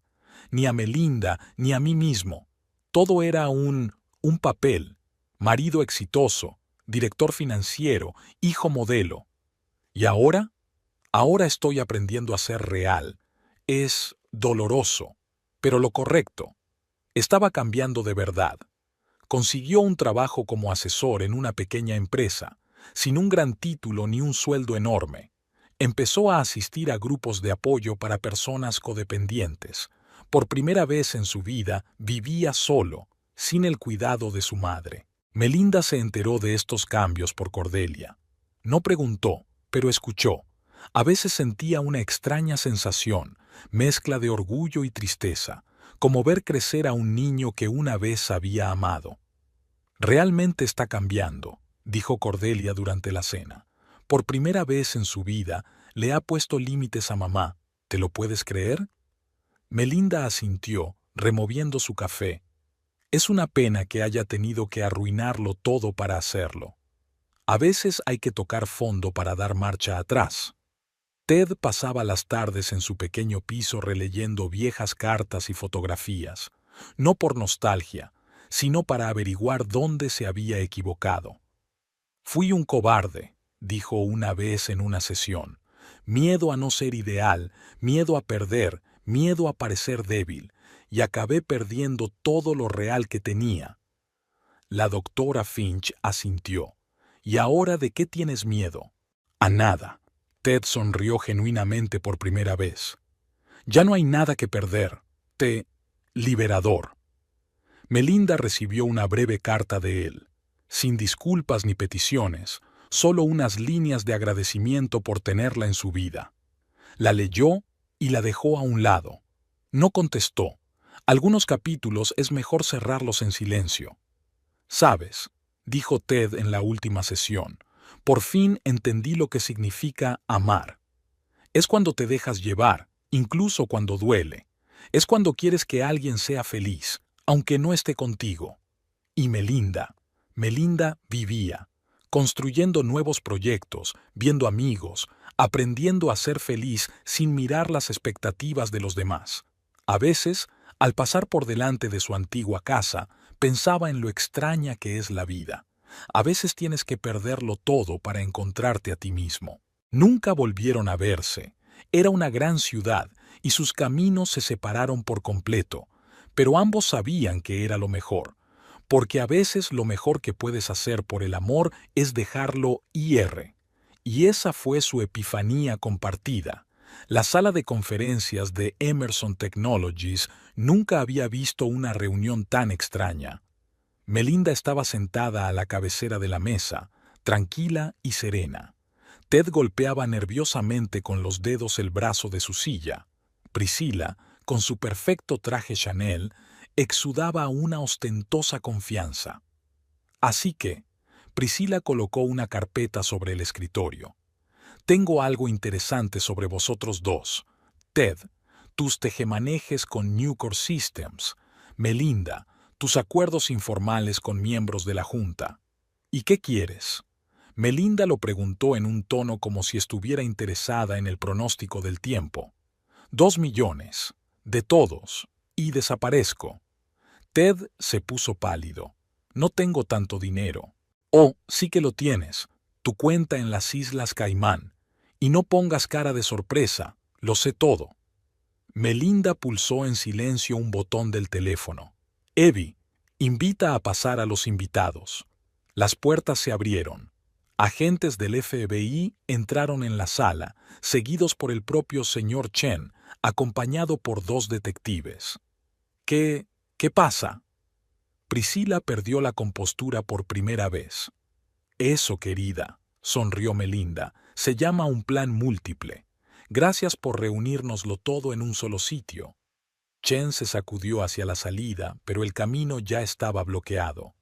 ni a Melinda ni a mí mismo. Todo era un papel, marido exitoso, director financiero, hijo modelo. ¿Y ahora? Ahora estoy aprendiendo a ser real. Es doloroso, pero lo correcto. Estaba cambiando de verdad. Consiguió un trabajo como asesor en una pequeña empresa, sin un gran título ni un sueldo enorme. Empezó a asistir a grupos de apoyo para personas codependientes. Por primera vez en su vida vivía solo, sin el cuidado de su madre. Melinda se enteró de estos cambios por Cordelia. No preguntó, pero escuchó. A veces sentía una extraña sensación, mezcla de orgullo y tristeza, como ver crecer a un niño que una vez había amado. «Realmente está cambiando», dijo Cordelia durante la cena. «Por primera vez en su vida le ha puesto límites a mamá. ¿Te lo puedes creer?» Melinda asintió, removiendo su café. «Es una pena que haya tenido que arruinarlo todo para hacerlo. A veces hay que tocar fondo para dar marcha atrás». Ted pasaba las tardes en su pequeño piso releyendo viejas cartas y fotografías, no por nostalgia, sino para averiguar dónde se había equivocado. «Fui un cobarde», dijo una vez en una sesión. «Miedo a no ser ideal, miedo a perder, miedo a parecer débil, y acabé perdiendo todo lo real que tenía». La doctora Finch asintió. «¿Y ahora de qué tienes miedo?» «A nada». Ted sonrió genuinamente por primera vez. «Ya no hay nada que perder. Liberador». Melinda recibió una breve carta de él, sin disculpas ni peticiones, solo unas líneas de agradecimiento por tenerla en su vida. La leyó y la dejó a un lado. No contestó. Algunos capítulos es mejor cerrarlos en silencio. Sabes, dijo Ted en la última sesión, por fin entendí lo que significa amar. Es cuando te dejas llevar, incluso cuando duele. Es cuando quieres que alguien sea feliz, aunque no esté contigo. Y Melinda vivía, construyendo nuevos proyectos, viendo amigos, aprendiendo a ser feliz sin mirar las expectativas de los demás. A veces, al pasar por delante de su antigua casa, pensaba en lo extraña que es la vida. A veces tienes que perderlo todo para encontrarte a ti mismo. Nunca volvieron a verse. Era una gran ciudad y sus caminos se separaron por completo, pero ambos sabían que era lo mejor, porque a veces lo mejor que puedes hacer por el amor es dejarlo ir. Y esa fue su epifanía compartida. La sala de conferencias de Emerson Technologies nunca había visto una reunión tan extraña. Melinda estaba sentada a la cabecera de la mesa, tranquila y serena. Ted golpeaba nerviosamente con los dedos el brazo de su silla. Priscila, con su perfecto traje Chanel, exudaba una ostentosa confianza. Así que, Priscila colocó una carpeta sobre el escritorio. Tengo algo interesante sobre vosotros dos. Ted, tus tejemanejes con Nucor Systems. Melinda, tus acuerdos informales con miembros de la Junta. ¿Y qué quieres? Melinda lo preguntó en un tono como si estuviera interesada en el pronóstico del tiempo. 2 millones. De todos. Y desaparezco. Ted se puso pálido. No tengo tanto dinero. Oh, sí que lo tienes. Tu cuenta en las Islas Caimán. Y no pongas cara de sorpresa. Lo sé todo. Melinda pulsó en silencio un botón del teléfono. Evie, invita a pasar a los invitados. Las puertas se abrieron. Agentes del FBI entraron en la sala, seguidos por el propio señor Chen, acompañado por 2 detectives. ¿Qué pasa? Priscila perdió la compostura por primera vez. Eso, querida, sonrió Melinda, se llama un plan múltiple. Gracias por reunírnoslo todo en un solo sitio. Chen se sacudió hacia la salida, pero el camino ya estaba bloqueado.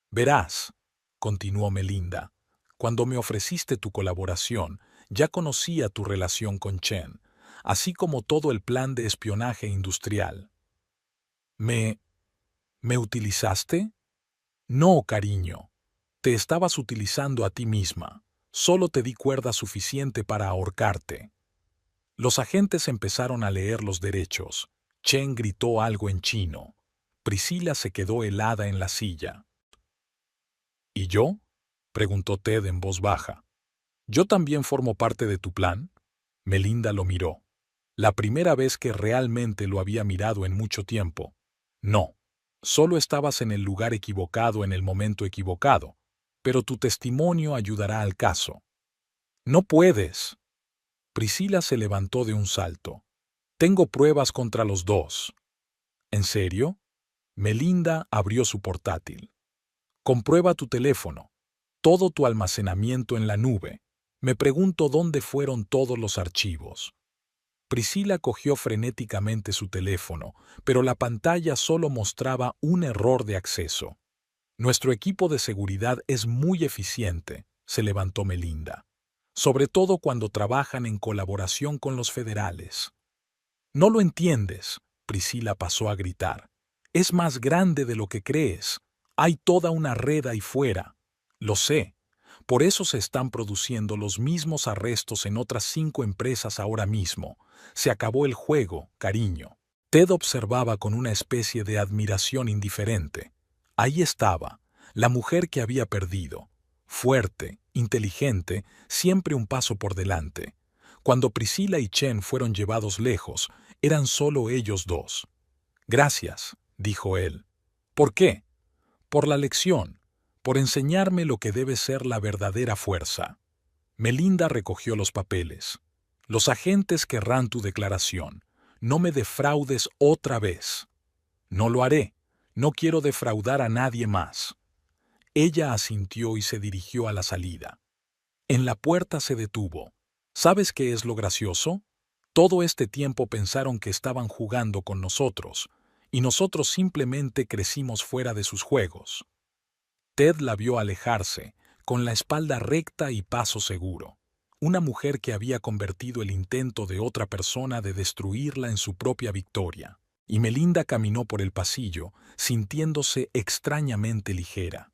Verás, continuó Melinda, cuando me ofreciste tu colaboración, ya conocía tu relación con Chen, así como todo el plan de espionaje industrial. ¿Me utilizaste? No, cariño. Te estabas utilizando a ti misma. Solo te di cuerda suficiente para ahorcarte. Los agentes empezaron a leer los derechos. Chen gritó algo en chino. Priscila se quedó helada en la silla. ¿Y yo? Preguntó Ted en voz baja. ¿Yo también formo parte de tu plan? Melinda lo miró. La primera vez que realmente lo había mirado en mucho tiempo. No. Solo estabas en el lugar equivocado en el momento equivocado, pero tu testimonio ayudará al caso. No puedes. Priscila se levantó de un salto. Tengo pruebas contra los dos. ¿En serio? Melinda abrió su portátil. Comprueba tu teléfono, todo tu almacenamiento en la nube. Me pregunto dónde fueron todos los archivos. Priscila cogió frenéticamente su teléfono, pero la pantalla solo mostraba un error de acceso. Nuestro equipo de seguridad es muy eficiente, se levantó Melinda, sobre todo cuando trabajan en colaboración con los federales. No lo entiendes, Priscila pasó a gritar. Es más grande de lo que crees. Hay toda una red ahí fuera. Lo sé. Por eso se están produciendo los mismos arrestos en otras 5 empresas ahora mismo. Se acabó el juego, cariño. Ted observaba con una especie de admiración indiferente. Ahí estaba, la mujer que había perdido. Fuerte, inteligente, siempre un paso por delante. Cuando Priscila y Chen fueron llevados lejos, eran solo ellos dos. Gracias, dijo él. ¿Por qué? Por la lección, por enseñarme lo que debe ser la verdadera fuerza. Melinda recogió los papeles. Los agentes querrán tu declaración. No me defraudes otra vez. No lo haré. No quiero defraudar a nadie más. Ella asintió y se dirigió a la salida. En la puerta se detuvo. ¿Sabes qué es lo gracioso? Todo este tiempo pensaron que estaban jugando con nosotros, y nosotros simplemente crecimos fuera de sus juegos. Ted la vio alejarse, con la espalda recta y paso seguro. Una mujer que había convertido el intento de otra persona de destruirla en su propia victoria. Y Melinda caminó por el pasillo, sintiéndose extrañamente ligera.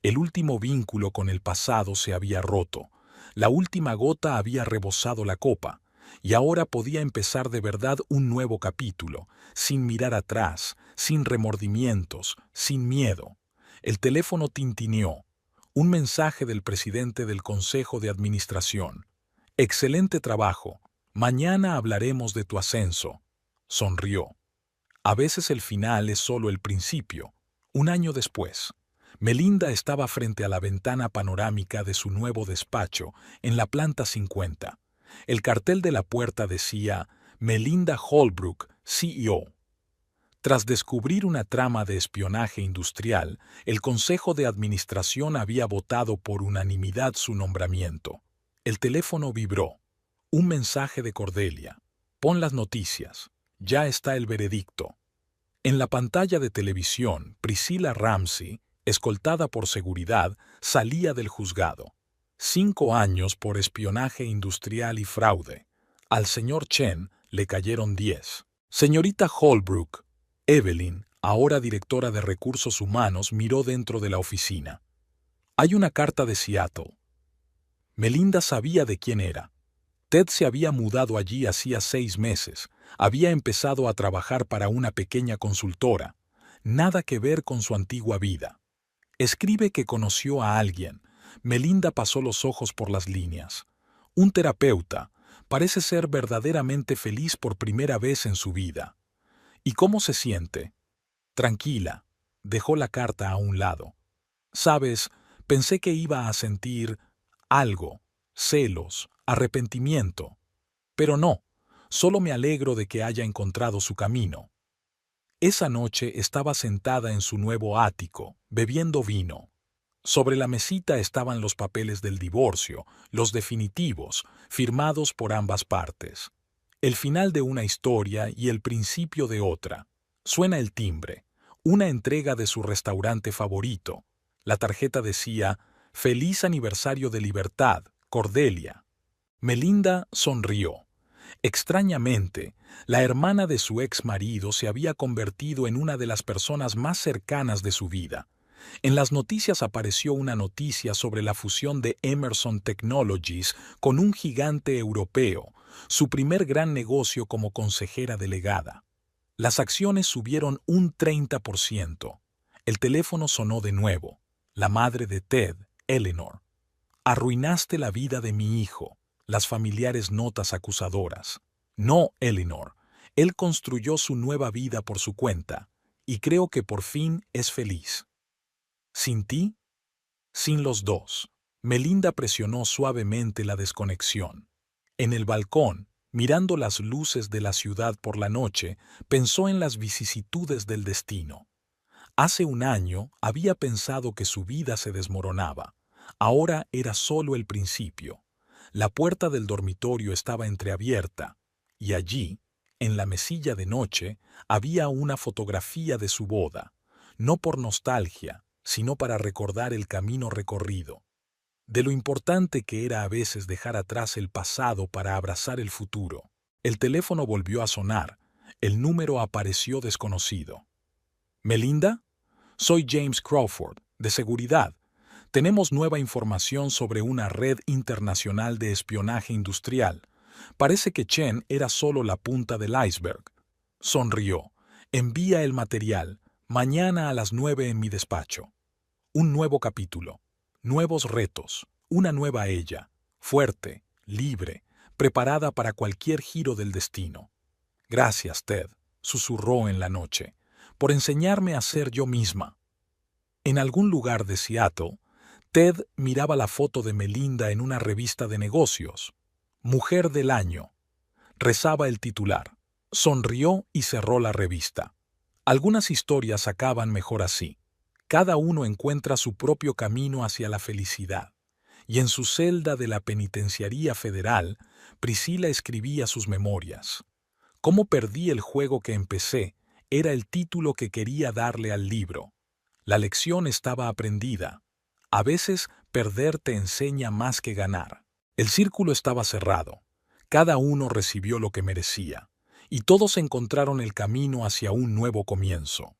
El último vínculo con el pasado se había roto. La última gota había rebosado la copa, y ahora podía empezar de verdad un nuevo capítulo, sin mirar atrás, sin remordimientos, sin miedo. El teléfono tintineó. Un mensaje del presidente del Consejo de Administración. «Excelente trabajo. Mañana hablaremos de tu ascenso». Sonrió. A veces el final es solo el principio. Un año después, Melinda estaba frente a la ventana panorámica de su nuevo despacho en la planta 50. El cartel de la puerta decía Melinda Holbrook, CEO. Tras descubrir una trama de espionaje industrial, el Consejo de Administración había votado por unanimidad su nombramiento. El teléfono vibró. Un mensaje de Cordelia. «Pon las noticias. Ya está el veredicto». En la pantalla de televisión, Priscilla Ramsey, escoltada por seguridad, salía del juzgado. 5 años por espionaje industrial y fraude. Al señor Chen le cayeron 10. Señorita Holbrook, Evelyn, ahora directora de Recursos Humanos, miró dentro de la oficina. «Hay una carta de Seattle». Melinda sabía de quién era. Ted se había mudado allí hacía 6 meses. Había empezado a trabajar para una pequeña consultora. Nada que ver con su antigua vida. Escribe que conoció a alguien. Melinda pasó los ojos por las líneas. Un terapeuta. Parece ser verdaderamente feliz por primera vez en su vida. ¿Y cómo se siente? Tranquila. Dejó la carta a un lado. Sabes, pensé que iba a sentir algo, celos, arrepentimiento. Pero no, solo me alegro de que haya encontrado su camino. Esa noche estaba sentada en su nuevo ático, bebiendo vino. Sobre la mesita estaban los papeles del divorcio, los definitivos, firmados por ambas partes. El final de una historia y el principio de otra. Suena el timbre, una entrega de su restaurante favorito. La tarjeta decía, «Feliz aniversario de libertad, Cordelia». Melinda sonrió. Extrañamente, la hermana de su ex marido se había convertido en una de las personas más cercanas de su vida. En las noticias apareció una noticia sobre la fusión de Emerson Technologies con un gigante europeo, su primer gran negocio como consejera delegada. Las acciones subieron un 30%. El teléfono sonó de nuevo. La madre de Ted, Eleanor. «Arruinaste la vida de mi hijo». Las familiares notas acusadoras. «No, Eleanor. Él construyó su nueva vida por su cuenta, y creo que por fin es feliz». «¿Sin ti?» «Sin los dos». Melinda presionó suavemente la desconexión. En el balcón, mirando las luces de la ciudad por la noche, pensó en las vicisitudes del destino. Hace un año había pensado que su vida se desmoronaba. Ahora era solo el principio. La puerta del dormitorio estaba entreabierta, y allí, en la mesilla de noche, había una fotografía de su boda, no por nostalgia, sino para recordar el camino recorrido. De lo importante que era a veces dejar atrás el pasado para abrazar el futuro. El teléfono volvió a sonar. El número apareció desconocido. «¿Melinda? Soy James Crawford, de seguridad. Tenemos nueva información sobre una red internacional de espionaje industrial. Parece que Chen era solo la punta del iceberg». Sonrió. «Envía el material. Mañana a las 9 en mi despacho». Un nuevo capítulo. Nuevos retos. Una nueva ella. Fuerte, libre, preparada para cualquier giro del destino. «Gracias, Ted», susurró en la noche, «por enseñarme a ser yo misma». En algún lugar de Seattle, Ted miraba la foto de Melinda en una revista de negocios. «Mujer del año». Rezaba el titular. Sonrió y cerró la revista. Algunas historias acaban mejor así. Cada uno encuentra su propio camino hacia la felicidad. Y en su celda de la Penitenciaría Federal, Priscilla escribía sus memorias. «Cómo perdí el juego que empecé» era el título que quería darle al libro. La lección estaba aprendida. A veces, perder te enseña más que ganar. El círculo estaba cerrado. Cada uno recibió lo que merecía, y todos encontraron el camino hacia un nuevo comienzo.